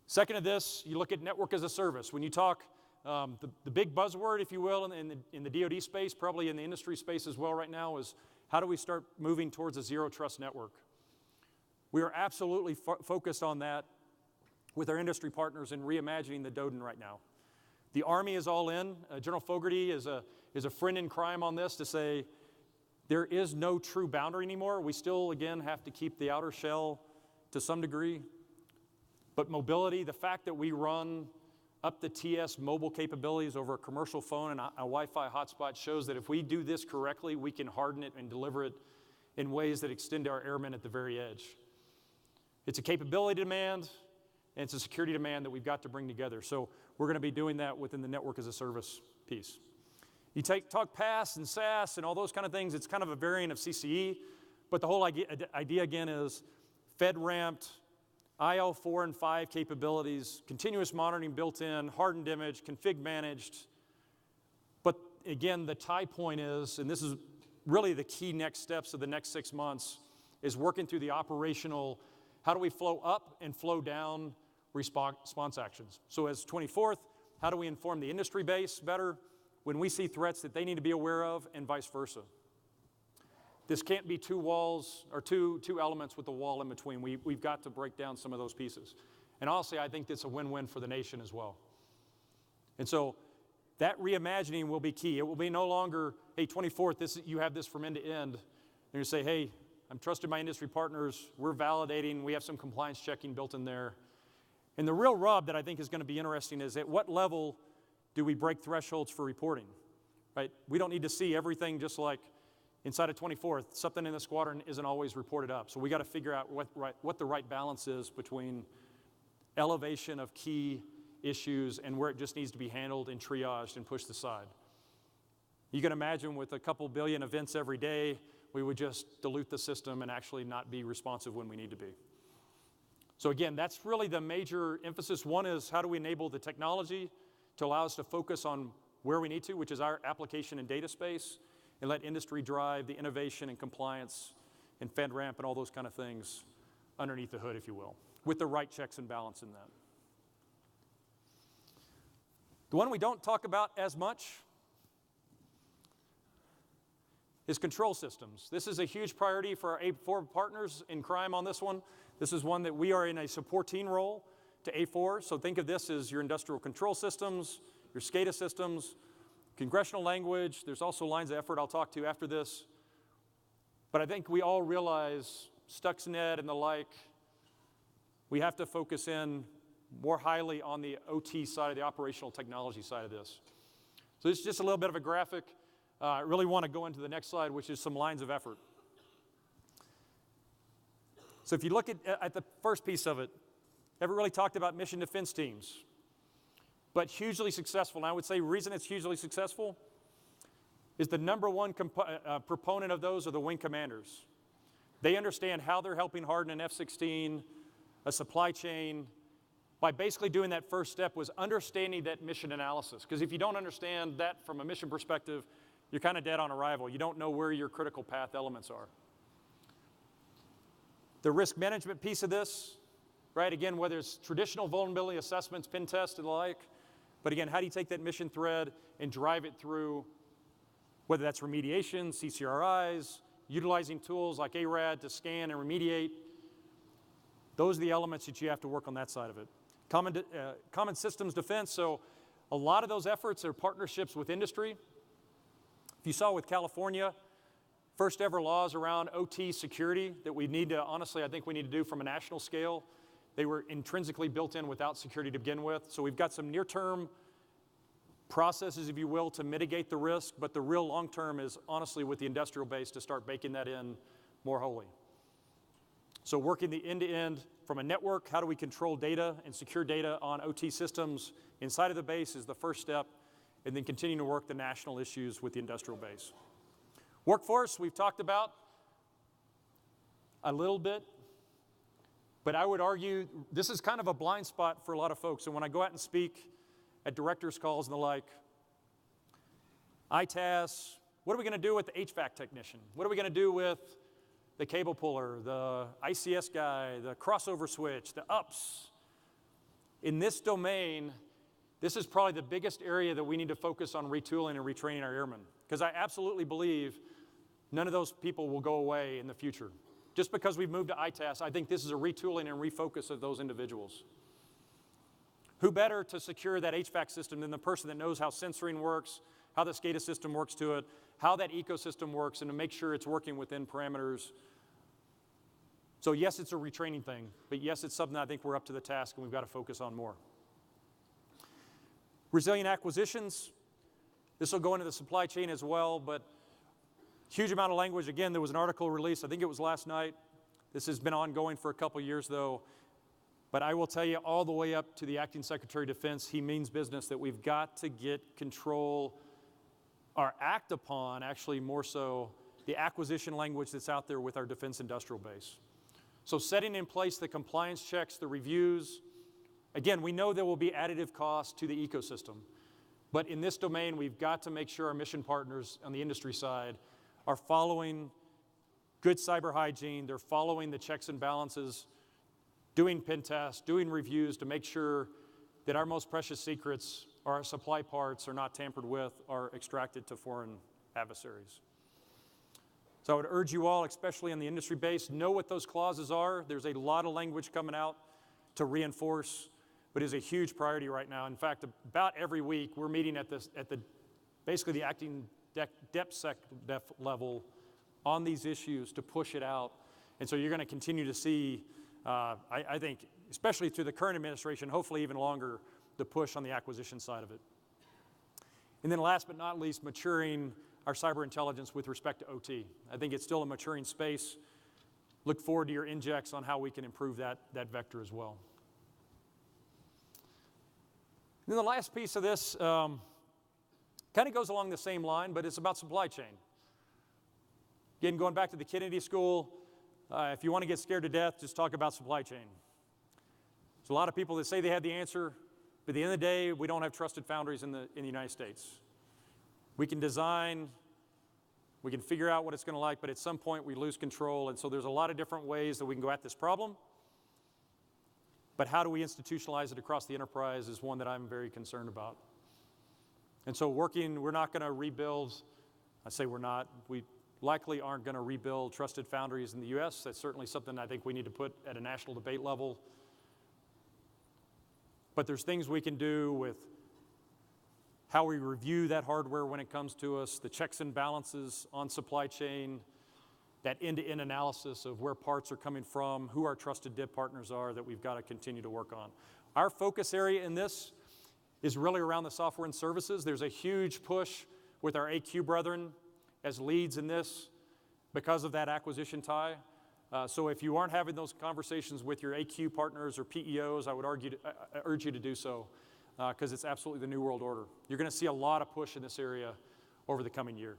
Second of this, you look at network as a service. When you talk, the big buzzword, if you will, in the DoD space, probably in the industry space as well right now, is how do we start moving towards a zero trust network? We are absolutely focused on that with our industry partners in reimagining the DoDN right now. The Army is all in. General Fogarty is a friend in crime on this to say there is no true boundary anymore. We still, again, have to keep the outer shell to some degree. But mobility, the fact that we run up the TS mobile capabilities over a commercial phone and a Wi-Fi hotspot shows that if we do this correctly, we can harden it and deliver it in ways that extend our airmen at the very edge. It's a capability demand, and it's a security demand that we've got to bring together. So we're going to be doing that within the network as a service piece. You talk PaaS and SaaS and all those kind of things, it's kind of a variant of CCE, but the whole idea again is FedRAMPed, IL4 and 5 capabilities, continuous monitoring built in, hardened image, config managed. But again, the tie point is, and this is really the key next steps of the next 6 months, is working through the operational, how do we flow up and flow down response actions. So as 24th, how do we inform the industry base better when we see threats that they need to be aware of, and vice versa. This can't be two walls or two elements with a wall in between. We've got to break down some of those pieces. And honestly, I think it's a win-win for the nation as well. And so that reimagining will be key. It will be no longer, hey, 24th, you have this from end to end. And you say, hey, I'm trusting my industry partners. We're validating. We have some compliance checking built in there. And the real rub that I think is going to be interesting is at what level do we break thresholds for reporting, right? We don't need to see everything just like inside of 24th. Something in the squadron isn't always reported up. So we got to figure out what the right balance is between elevation of key issues and where it just needs to be handled and triaged and pushed aside. You can imagine with a couple billion events every day, we would just dilute the system and actually not be responsive when we need to be. So again, that's really the major emphasis. One is how do we enable the technology to allow us to focus on where we need to, which is our application and data space, and let industry drive the innovation and compliance and FedRAMP and all those kind of things underneath the hood, if you will, with the right checks and balance in that. The one we don't talk about as much is control systems. This is a huge priority for our A4 partners in crime on this one. This is one that we are in a supporting role to A4. So think of this as your industrial control systems, your SCADA systems, congressional language. There's also lines of effort I'll talk to after this. But I think we all realize Stuxnet and the like, we have to focus in more highly on the OT side of the operational technology side of this. So this is just a little bit of a graphic. I really want to go into the next slide, which is some lines of effort. So if you look at the first piece of it, haven't really talked about mission defense teams, but hugely successful. And I would say the reason it's hugely successful is the number one proponent of those are the wing commanders. They understand how they're helping harden an F-16, a supply chain, by basically doing that first step was understanding that mission analysis. Because if you don't understand that from a mission perspective, you're kind of dead on arrival. You don't know where your critical path elements are. The risk management piece of this, right? Again, whether it's traditional vulnerability assessments, pen tests, and the like, but again, how do you take that mission thread and drive it through, whether that's remediation, CCRIs, utilizing tools like ARAD to scan and remediate. Those are the elements that you have to work on that side of it. Common systems defense, so a lot of those efforts are partnerships with industry. If you saw with California, first ever laws around OT security that we need to, honestly, I think we need to do from a national scale. They were intrinsically built in without security to begin with. So we've got some near-term processes, if you will, to mitigate the risk, but the real long-term is honestly with the industrial base to start baking that in more wholly. So working the end-to-end from a network, how do we control data and secure data on OT systems inside of the base is the first step, and then continuing to work the national issues with the industrial base. Workforce, we've talked about a little bit, but I would argue this is kind of a blind spot for a lot of folks. And when I go out and speak at directors' calls and the like, ITAS, what are we going to do with the HVAC technician? What are we going to do with the cable puller, the ICS guy, the crossover switch, the ups? In this domain, this is probably the biggest area that we need to focus on retooling and retraining our airmen, because I absolutely believe none of those people will go away in the future. Just because we've moved to ITAS, I think this is a retooling and refocus of those individuals. Who better to secure that HVAC system than the person that knows how sensoring works, how the SCADA system works to it, how that ecosystem works, and to make sure it's working within parameters. So yes, it's a retraining thing, but yes, it's something I think we're up to the task and we've got to focus on more. Resilient acquisitions, this will go into the supply chain as well, but huge amount of language. Again, there was an article released, I think it was last night. This has been ongoing for a couple years though, but I will tell you all the way up to the Acting Secretary of Defense, he means business that we've got to get control or act upon, actually more so, the acquisition language that's out there with our defense industrial base. So setting in place the compliance checks, the reviews. Again, we know there will be additive costs to the ecosystem, but in this domain, we've got to make sure our mission partners on the industry side are following good cyber hygiene, they're following the checks and balances, doing pen tests, doing reviews to make sure that our most precious secrets, our supply parts, are not tampered with or extracted to foreign adversaries. So I would urge you all, especially in the industry base, know what those clauses are. There's a lot of language coming out to reinforce, but is a huge priority right now. In fact, about every week, we're meeting at basically the acting DepSec level on these issues to push it out. And so you're going to continue to see, I think, especially through the current administration, hopefully even longer, the push on the acquisition side of it. And then last but not least, maturing our cyber intelligence with respect to OT. I think it's still a maturing space. Look forward to your injects on how we can improve that vector as well. And then the last piece of this kind of goes along the same line, but it's about supply chain. Again, going back to the Kennedy School, if you want to get scared to death, just talk about supply chain. There's a lot of people that say they have the answer, but at the end of the day, we don't have trusted foundries in the United States. We can design, we can figure out what it's going to like, but at some point we lose control, and so there's a lot of different ways that we can go at this problem. But how do we institutionalize it across the enterprise is one that I'm very concerned about. And so we're not going to rebuild, I say we're not, we likely aren't going to rebuild trusted foundries in the US. That's certainly something I think we need to put at a national debate level. But there's things we can do with how we review that hardware when it comes to us, the checks and balances on supply chain, that end-to-end analysis of where parts are coming from, who our trusted DIB partners are that we've got to continue to work on. Our focus area in this is really around the software and services. There's a huge push with our AQ brethren as leads in this because of that acquisition tie. So if you aren't having those conversations with your AQ partners or PEOs, I would urge you to do so because it's absolutely the new world order. You're going to see a lot of push in this area over the coming year.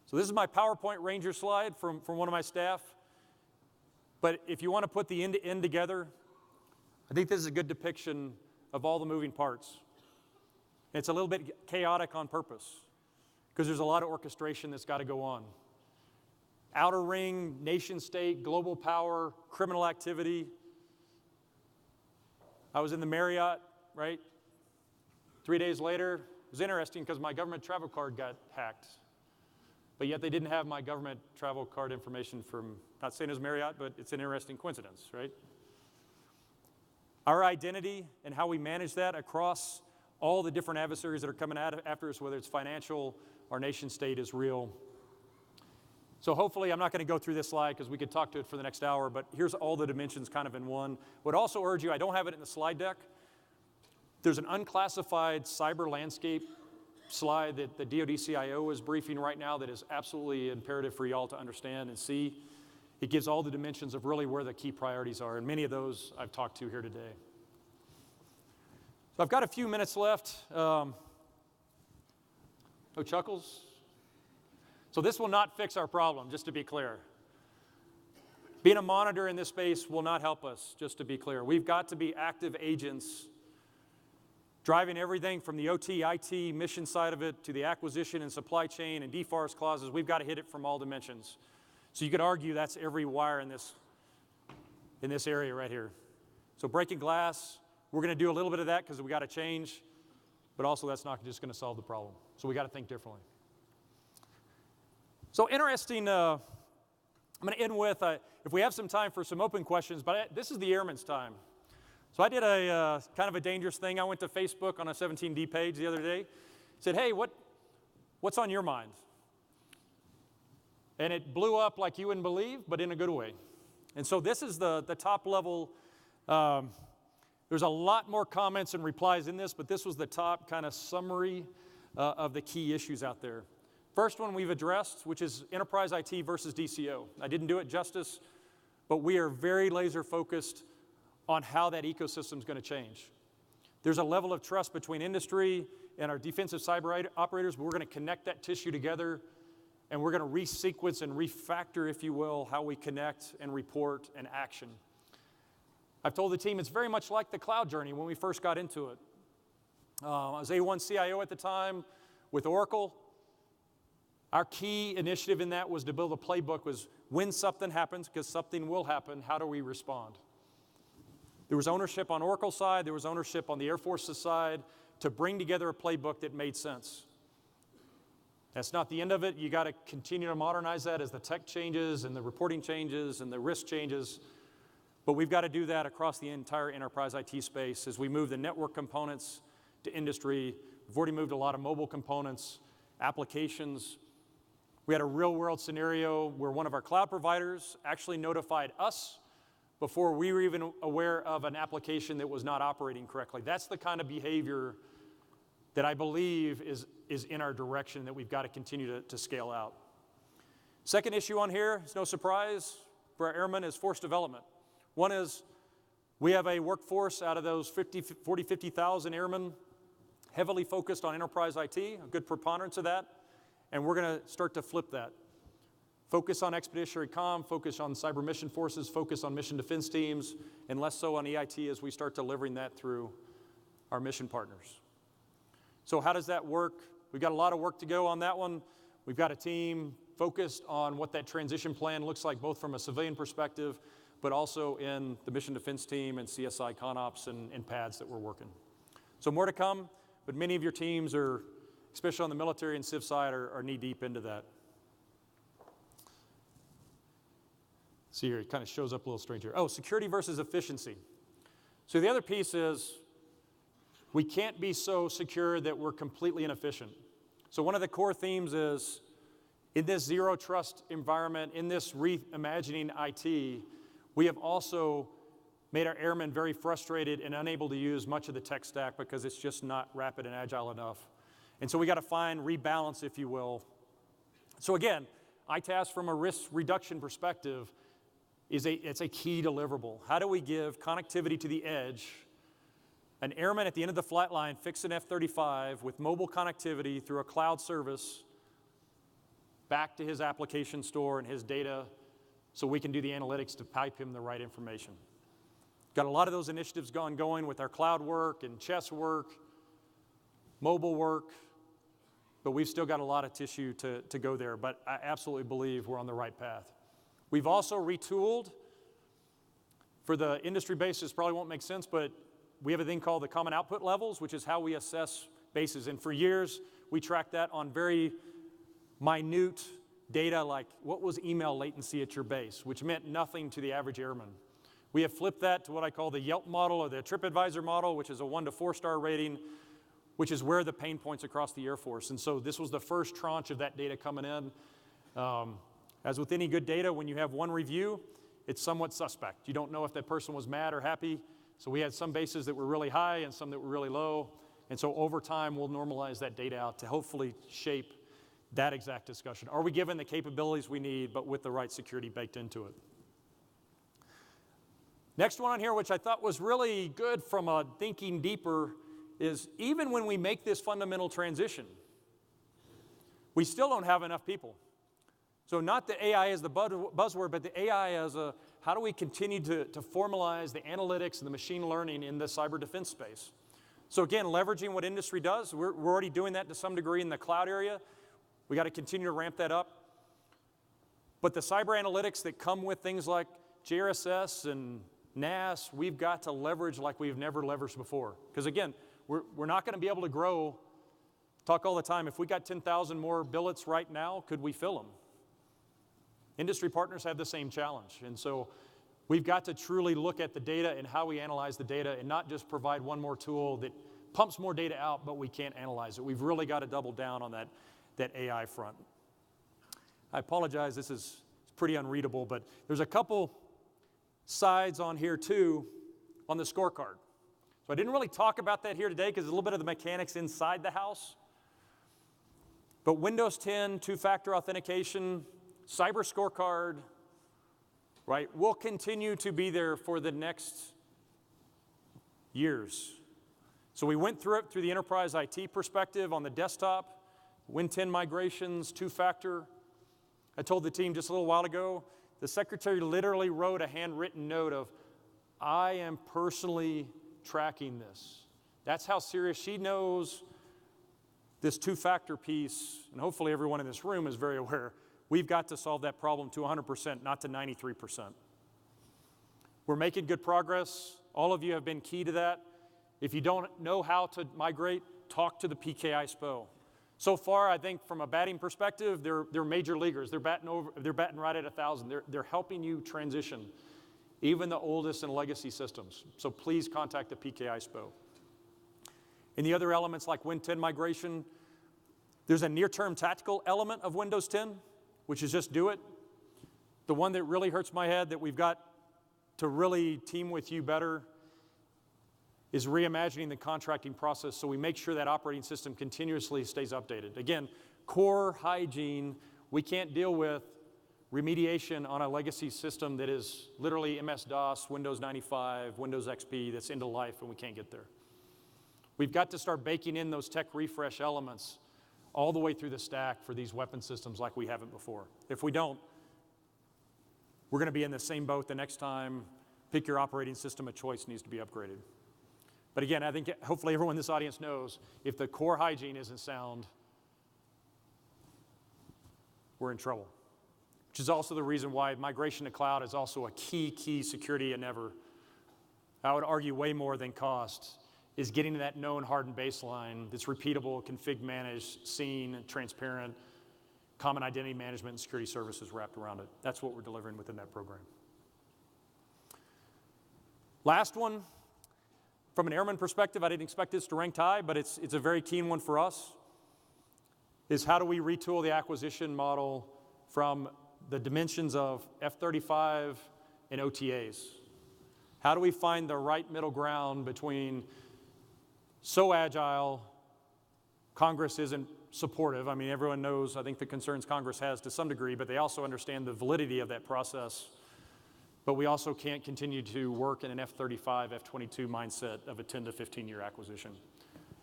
So this is my PowerPoint Ranger slide from one of my staff. But if you want to put the end-to-end together, I think this is a good depiction of all the moving parts. It's a little bit chaotic on purpose because there's a lot of orchestration that's got to go on. Outer ring, nation state, global power, criminal activity. I was in the Marriott, right? 3 days later, it was interesting because my government travel card got hacked. But yet they didn't have my government travel card information from, not saying it was Marriott, but it's an interesting coincidence, right? Our identity and how we manage that across all the different adversaries that are coming after us, whether it's financial or nation state, is real. So hopefully, I'm not going to go through this slide because we could talk to it for the next hour, but here's all the dimensions kind of in one. Would also urge you, I don't have it in the slide deck, there's an unclassified cyber landscape slide that the DoD CIO is briefing right now that is absolutely imperative for y'all to understand and see. It gives all the dimensions of really where the key priorities are, and many of those I've talked to here today. So I've got a few minutes left. No chuckles? So this will not fix our problem, just to be clear. Being a monitor in this space will not help us, just to be clear. We've got to be active agents, driving everything from the OT, IT, mission side of it to the acquisition and supply chain and deforest clauses. We've got to hit it from all dimensions. So you could argue that's every wire in this area right here. So breaking glass, we're going to do a little bit of that because we got to change, but also that's not just going to solve the problem. So we got to think differently. So interesting, I'm going to end with, if we have some time for some open questions, but this is the airman's time. So I did a kind of a dangerous thing. I went to Facebook on a 17D page the other day, said, hey, what's on your mind? And it blew up like you wouldn't believe, but in a good way. And so this is the top level. There's a lot more comments and replies in this, but this was the top kind of summary of the key issues out there. First one we've addressed, which is enterprise IT versus DCO. I didn't do it justice, but we are very laser focused on how that ecosystem is going to change. There's a level of trust between industry and our defensive cyber operators, but we're going to connect that tissue together, and we're going to resequence and refactor, if you will, how we connect and report and action. I've told the team it's very much like the cloud journey when we first got into it. I was A1 CIO at the time with Oracle. Our key initiative in that was to build a playbook was when something happens, because something will happen, how do we respond? There was ownership on Oracle's side, there was ownership on the Air Force's side to bring together a playbook that made sense. That's not the end of it. You got to continue to modernize that as the tech changes and the reporting changes and the risk changes. But we've got to do that across the entire enterprise IT space as we move the network components to industry. We've already moved a lot of mobile components, applications. We had a real-world scenario where one of our cloud providers actually notified us before we were even aware of an application that was not operating correctly. That's the kind of behavior that I believe is in our direction that we've got to continue to scale out. Second issue on here, it's no surprise for our airmen, is force development. One is we have a workforce out of those 50,000 airmen heavily focused on enterprise IT, a good preponderance of that, and we're going to start to flip that. Focus on expeditionary comm, focus on cyber mission forces, focus on mission defense teams, and less so on EIT as we start delivering that through our mission partners. So how does that work? We've got a lot of work to go on that one. We've got a team focused on what that transition plan looks like, both from a civilian perspective, but also in the mission defense team and CSI ConOps and pads that we're working. So more to come, but many of your teams are, especially on the military and civ side, are knee-deep into that. See here, it kind of shows up a little strange here. Oh, security versus efficiency. So the other piece is we can't be so secure that we're completely inefficient. So one of the core themes is in this zero trust environment, in this reimagining IT, we have also made our airmen very frustrated and unable to use much of the tech stack because it's just not rapid and agile enough. And so we got to find rebalance, if you will. So again, ITAS from a risk reduction perspective it's a key deliverable. How do we give connectivity to the edge? An airman at the end of the flight line fix an F-35 with mobile connectivity through a cloud service back to his application store and his data so we can do the analytics to pipe him the right information. Got a lot of those initiatives going with our cloud work and chess work, mobile work, but we've still got a lot of tissue to go there, but I absolutely believe we're on the right path. We've also retooled for the industry basis, probably won't make sense, but we have a thing called the common output levels, which is how we assess bases. And for years, we tracked that on very minute data like what was email latency at your base, which meant nothing to the average airman. We have flipped that to what I call the Yelp model or the TripAdvisor model, which is a 1 to 4 star rating, which is where the pain points across the Air Force. And so this was the first tranche of that data coming in. As with any good data, when you have one review, it's somewhat suspect. You don't know if that person was mad or happy. So we had some bases that were really high and some that were really low. And so over time, we'll normalize that data out to hopefully shape that exact discussion. Are we given the capabilities we need, but with the right security baked into it? Next one on here, which I thought was really good from a thinking deeper, is even when we make this fundamental transition, we still don't have enough people. So not the AI as the buzzword, but the AI as a, how do we continue to formalize the analytics and the machine learning in the cyber defense space? So again, leveraging what industry does, we're already doing that to some degree in the cloud area. We got to continue to ramp that up. But the cyber analytics that come with things like JRSS and NAS, we've got to leverage like we've never leveraged before. Because again, we're not going to be able to grow. Talk all the time, if we got 10,000 more billets right now, could we fill them? Industry partners have the same challenge. And so we've got to truly look at the data and how we analyze the data and not just provide one more tool that pumps more data out, but we can't analyze it. We've really got to double down on that AI front. I apologize, this is pretty unreadable, but there's a couple sides on here too on the scorecard. So I didn't really talk about that here today because a little bit of the mechanics inside the house. But Windows 10, two-factor authentication, cyber scorecard, right, will continue to be there for the next years. So we went through it through the enterprise IT perspective on the desktop, Win 10 migrations, two-factor. I told the team just a little while ago, the secretary literally wrote a handwritten note of, I am personally tracking this. That's how serious she knows this two-factor piece, and hopefully everyone in this room is very aware. We've got to solve that problem to 100%, not to 93%. We're making good progress. All of you have been key to that. If you don't know how to migrate, talk to the PKI SPO. So far, I think from a batting perspective, they're major leaguers. They're batting right at 1,000. They're helping you transition even the oldest and legacy systems. So please contact the PKI SPO. And the other elements like Win 10 migration, there's a near-term tactical element of Windows 10, which is just do it. The one that really hurts my head that we've got to really team with you better is reimagining the contracting process so we make sure that operating system continuously stays updated. Again, core hygiene, we can't deal with remediation on a legacy system that is literally MS-DOS, Windows 95, Windows XP that's end of life and we can't get there. We've got to start baking in those tech refresh elements all the way through the stack for these weapon systems like we haven't before. If we don't, we're going to be in the same boat the next time. Pick your operating system of choice needs to be upgraded. But again, I think hopefully everyone in this audience knows if the core hygiene isn't sound, we're in trouble. Which is also the reason why migration to cloud is also a key security endeavor. I would argue way more than cost is getting to that known hardened baseline that's repeatable, config managed, seen, transparent, common identity management and security services wrapped around it. That's what we're delivering within that program. Last one, from an airman perspective, I didn't expect this to rank high, but it's a very keen one for us, is how do we retool the acquisition model from the dimensions of F-35 and OTAs? How do we find the right middle ground between so agile, Congress isn't supportive. I mean, everyone knows, I think, the concerns Congress has to some degree, but they also understand the validity of that process. But we also can't continue to work in an F-35, F-22 mindset of a 10 to 15-year acquisition.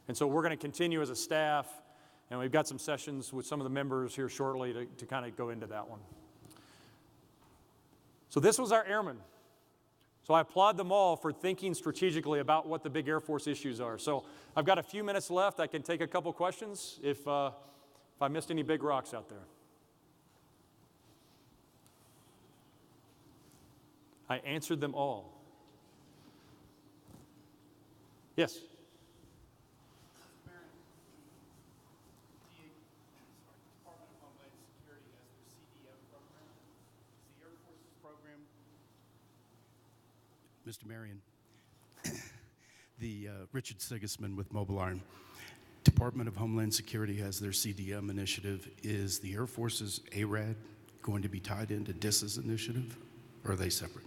And so we're going to continue as a staff, and we've got some sessions with some of the members here shortly to kind of go into that one. So this was our airmen. So I applaud them all for thinking strategically about what the big Air Force issues are. So I've got a few minutes left. I can take a couple questions if I missed any big rocks out there. I answered them all. Yes? Marion, Department of Homeland Security has their CDM program. Is the Air Force's program? Mr. Marion, Richard Sigismund with Mobile Arm. Department of Homeland Security has their CDM initiative. Is the Air Force's ARAD going to be tied into DIS's initiative, or are they separate?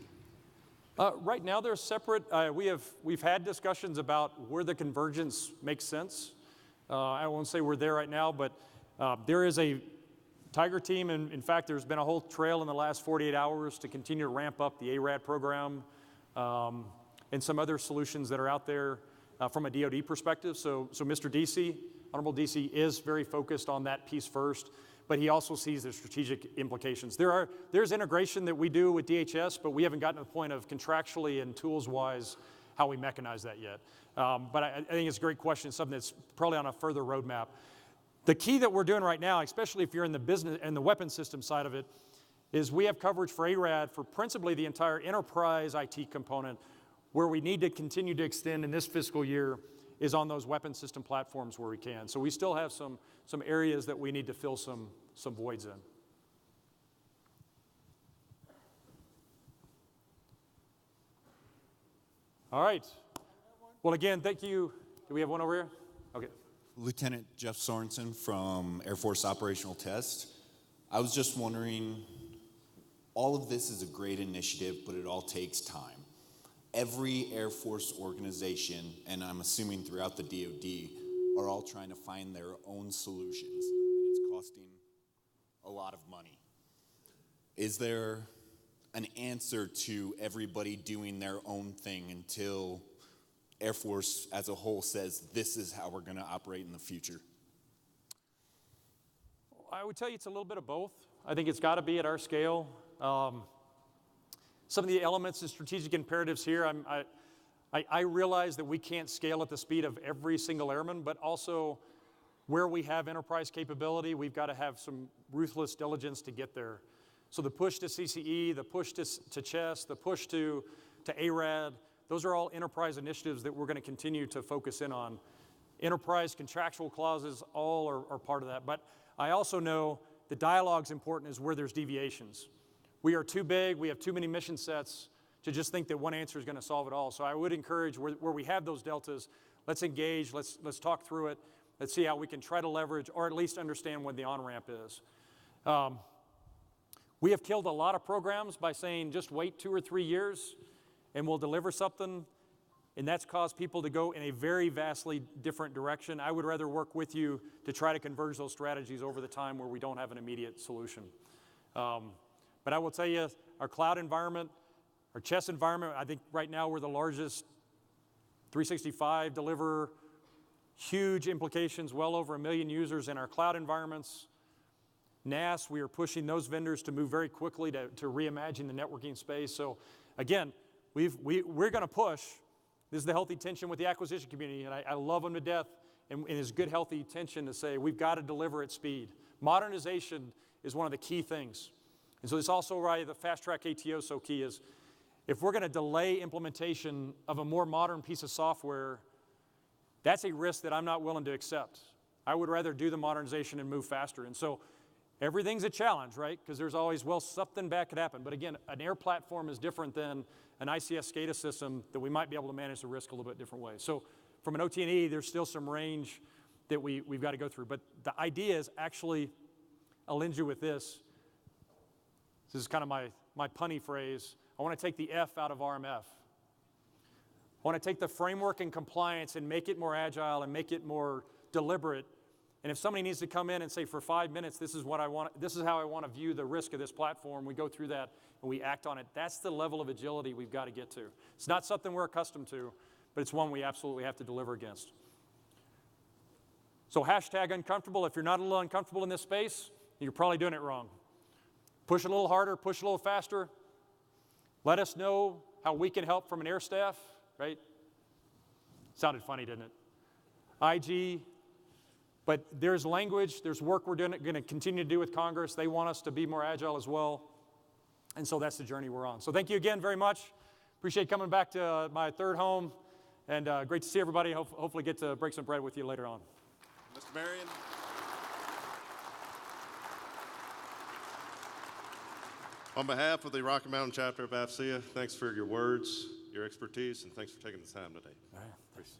Right now, they're separate. We've had discussions about where the convergence makes sense. I won't say we're there right now, but there is a Tiger team, and in fact, there's been a whole trail in the last 48 hours to continue to ramp up the ARAD program and some other solutions that are out there from a DoD perspective. So Mr. DC, Honorable DC, is very focused on that piece first, but he also sees the strategic implications. There's integration that we do with DHS, but we haven't gotten to the point of contractually and tools-wise how we mechanize that yet. But I think it's a great question, something that's probably on a further roadmap. The key that we're doing right now, especially if you're in the business and the weapons system side of it, is we have coverage for ARAD for principally the entire enterprise IT component. Where we need to continue to extend in this fiscal year is on those weapon system platforms where we can. So we still have some areas that we need to fill some voids in. All right. Well, again, thank you. Do we have one over here? Okay. Lieutenant Jeff Sorensen from Air Force Operational Test. I was just wondering, all of this is a great initiative, but it all takes time. Every Air Force organization, and I'm assuming throughout the DoD, are all trying to find their own solutions, and it's costing a lot of money. Is there an answer to everybody doing their own thing until Air Force as a whole says this is how we're going to operate in the future? I would tell you it's a little bit of both. I think it's got to be at our scale. Some of the elements and strategic imperatives here, I realize that we can't scale at the speed of every single airman, but also where we have enterprise capability, we've got to have some ruthless diligence to get there. So the push to CCE, the push to CHESS, the push to ARAD, those are all enterprise initiatives that we're going to continue to focus in on. Enterprise contractual clauses all are part of that. But I also know the dialogue's important is where there's deviations. We are too big, we have too many mission sets to just think that one answer is going to solve it all. So I would encourage where we have those deltas, let's engage, let's talk through it, let's see how we can try to leverage or at least understand what the on-ramp is. We have killed a lot of programs by saying just wait 2 or 3 years and we'll deliver something, and that's caused people to go in a very vastly different direction. I would rather work with you to try to converge those strategies over the time where we don't have an immediate solution. But I will tell you, our cloud environment, our chess environment, I think right now we're the largest 365 deliverer, huge implications, well over 1 million users in our cloud environments. NAS, we are pushing those vendors to move very quickly to reimagine the networking space. So again, we're going to push. This is the healthy tension with the acquisition community, and I love them to death, and it's good, healthy tension to say we've got to deliver at speed. Modernization is one of the key things. And so it's also why the fast track ATO is so key is if we're going to delay implementation of a more modern piece of software, that's a risk that I'm not willing to accept. I would rather do the modernization and move faster. And so everything's a challenge, right? Because there's always, well, something bad could happen. But again, an air platform is different than an ICS SCADA system that we might be able to manage the risk a little bit different way. So from an OT&E, there's still some range that we've got to go through. But the idea is actually, I'll end you with this. This is kind of my punny phrase. I want to take the F out of RMF. I want to take the framework and compliance and make it more agile and make it more deliberate. And if somebody needs to come in and say for 5 minutes, this is how I want to view the risk of this platform, we go through that and we act on it. That's the level of agility we've got to get to. It's not something we're accustomed to, but it's one we absolutely have to deliver against. So hashtag uncomfortable. If you're not a little uncomfortable in this space, you're probably doing it wrong. Push a little harder, push a little faster. Let us know how we can help from an air staff, right? Sounded funny, didn't it? IG, but there's language, there's work we're going to continue to do with Congress. They want us to be more agile as well. And so that's the journey we're on. So thank you again very much. Appreciate coming back to my third home. And great to see everybody. Hopefully get to break some bread with you later on. Mr. Marion. On behalf of the Rocky Mountain chapter of AFCEA, thanks for your words, your expertise, and thanks for taking the time today. All right. Thanks.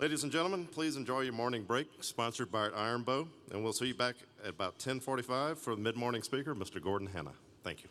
Ladies and gentlemen, please enjoy your morning break, sponsored by Iron Bow, and we'll see you back at about 10:45 for the mid-morning speaker, Mr. Gordon Hanna. Thank you.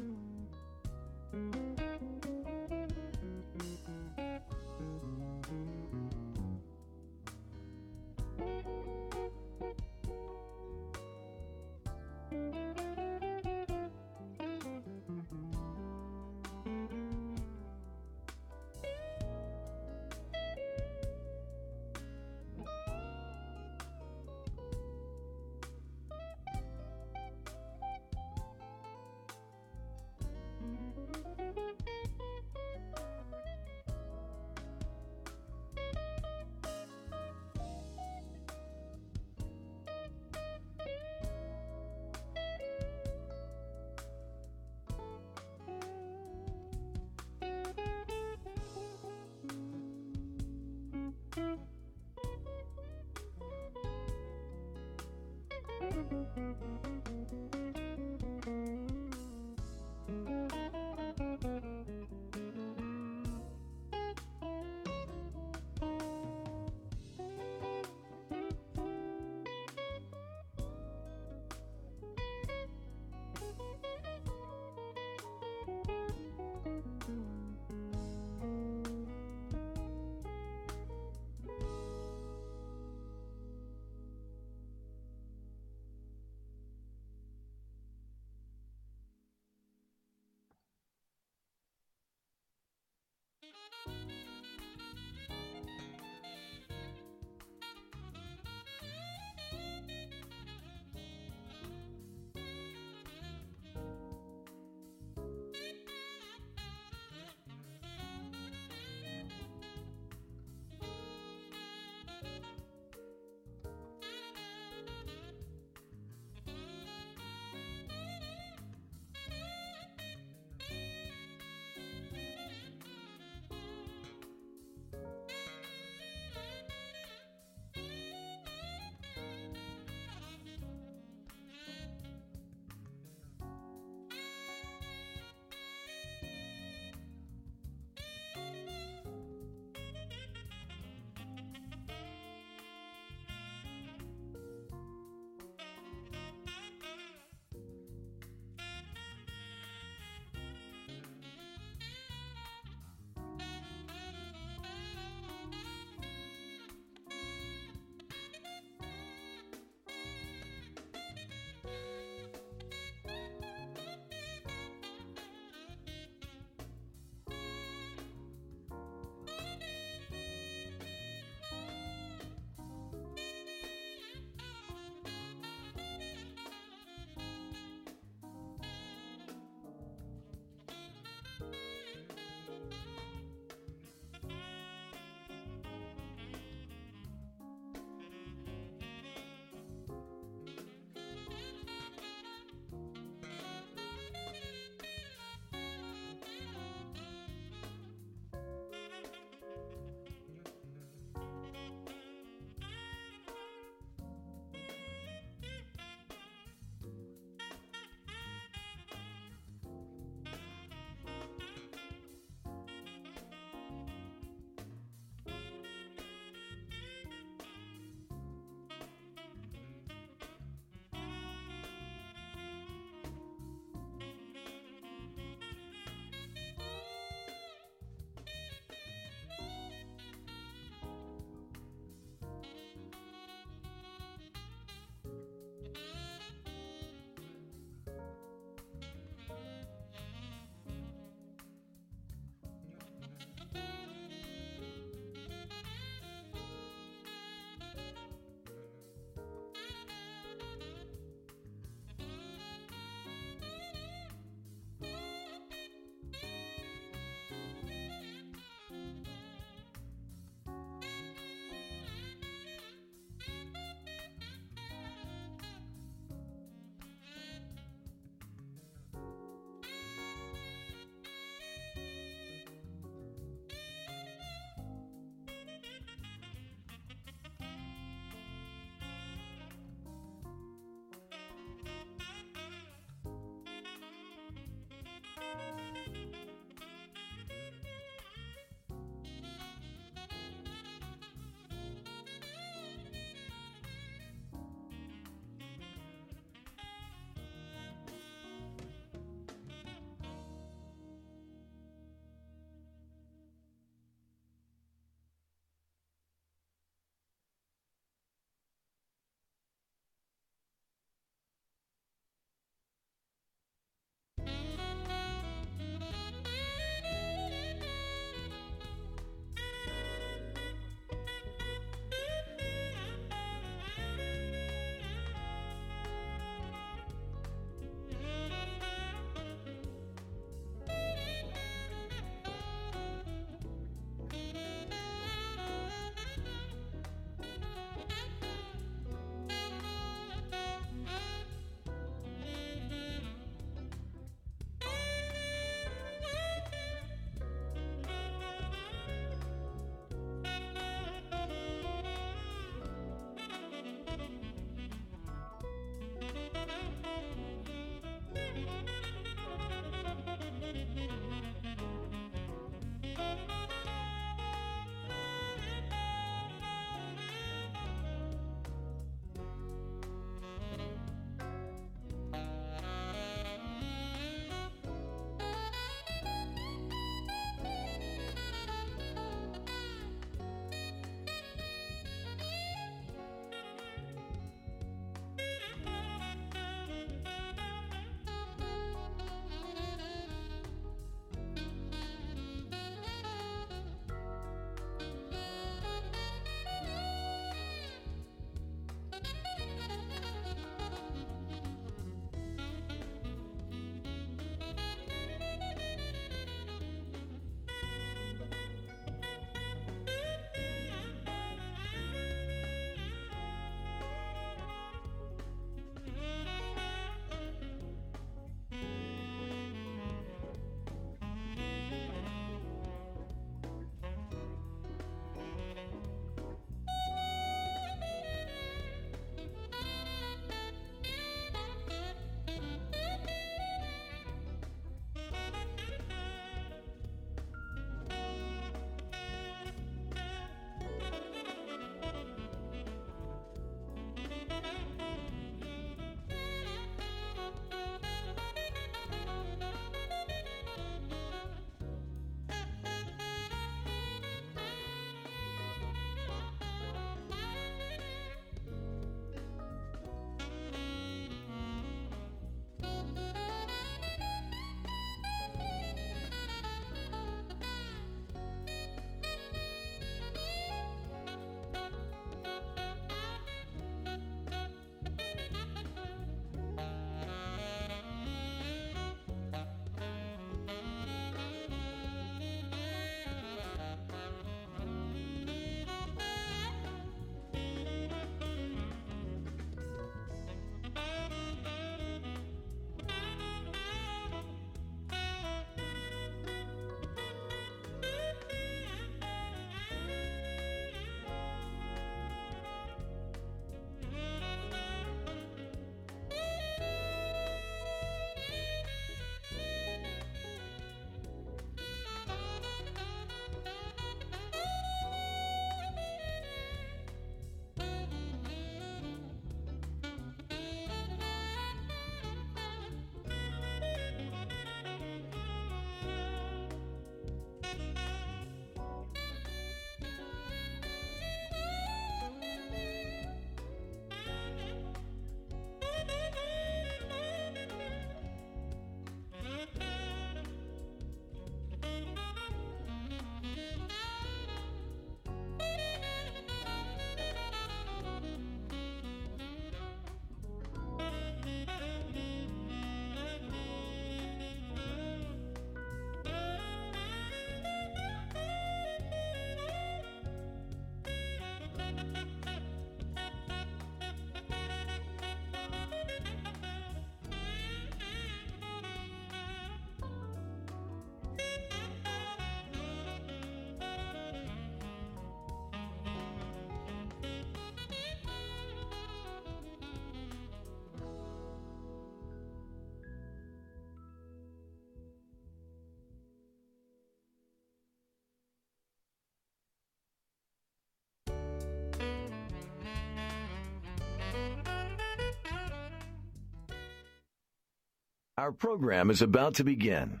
Our program is about to begin.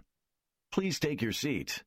Please take your seats.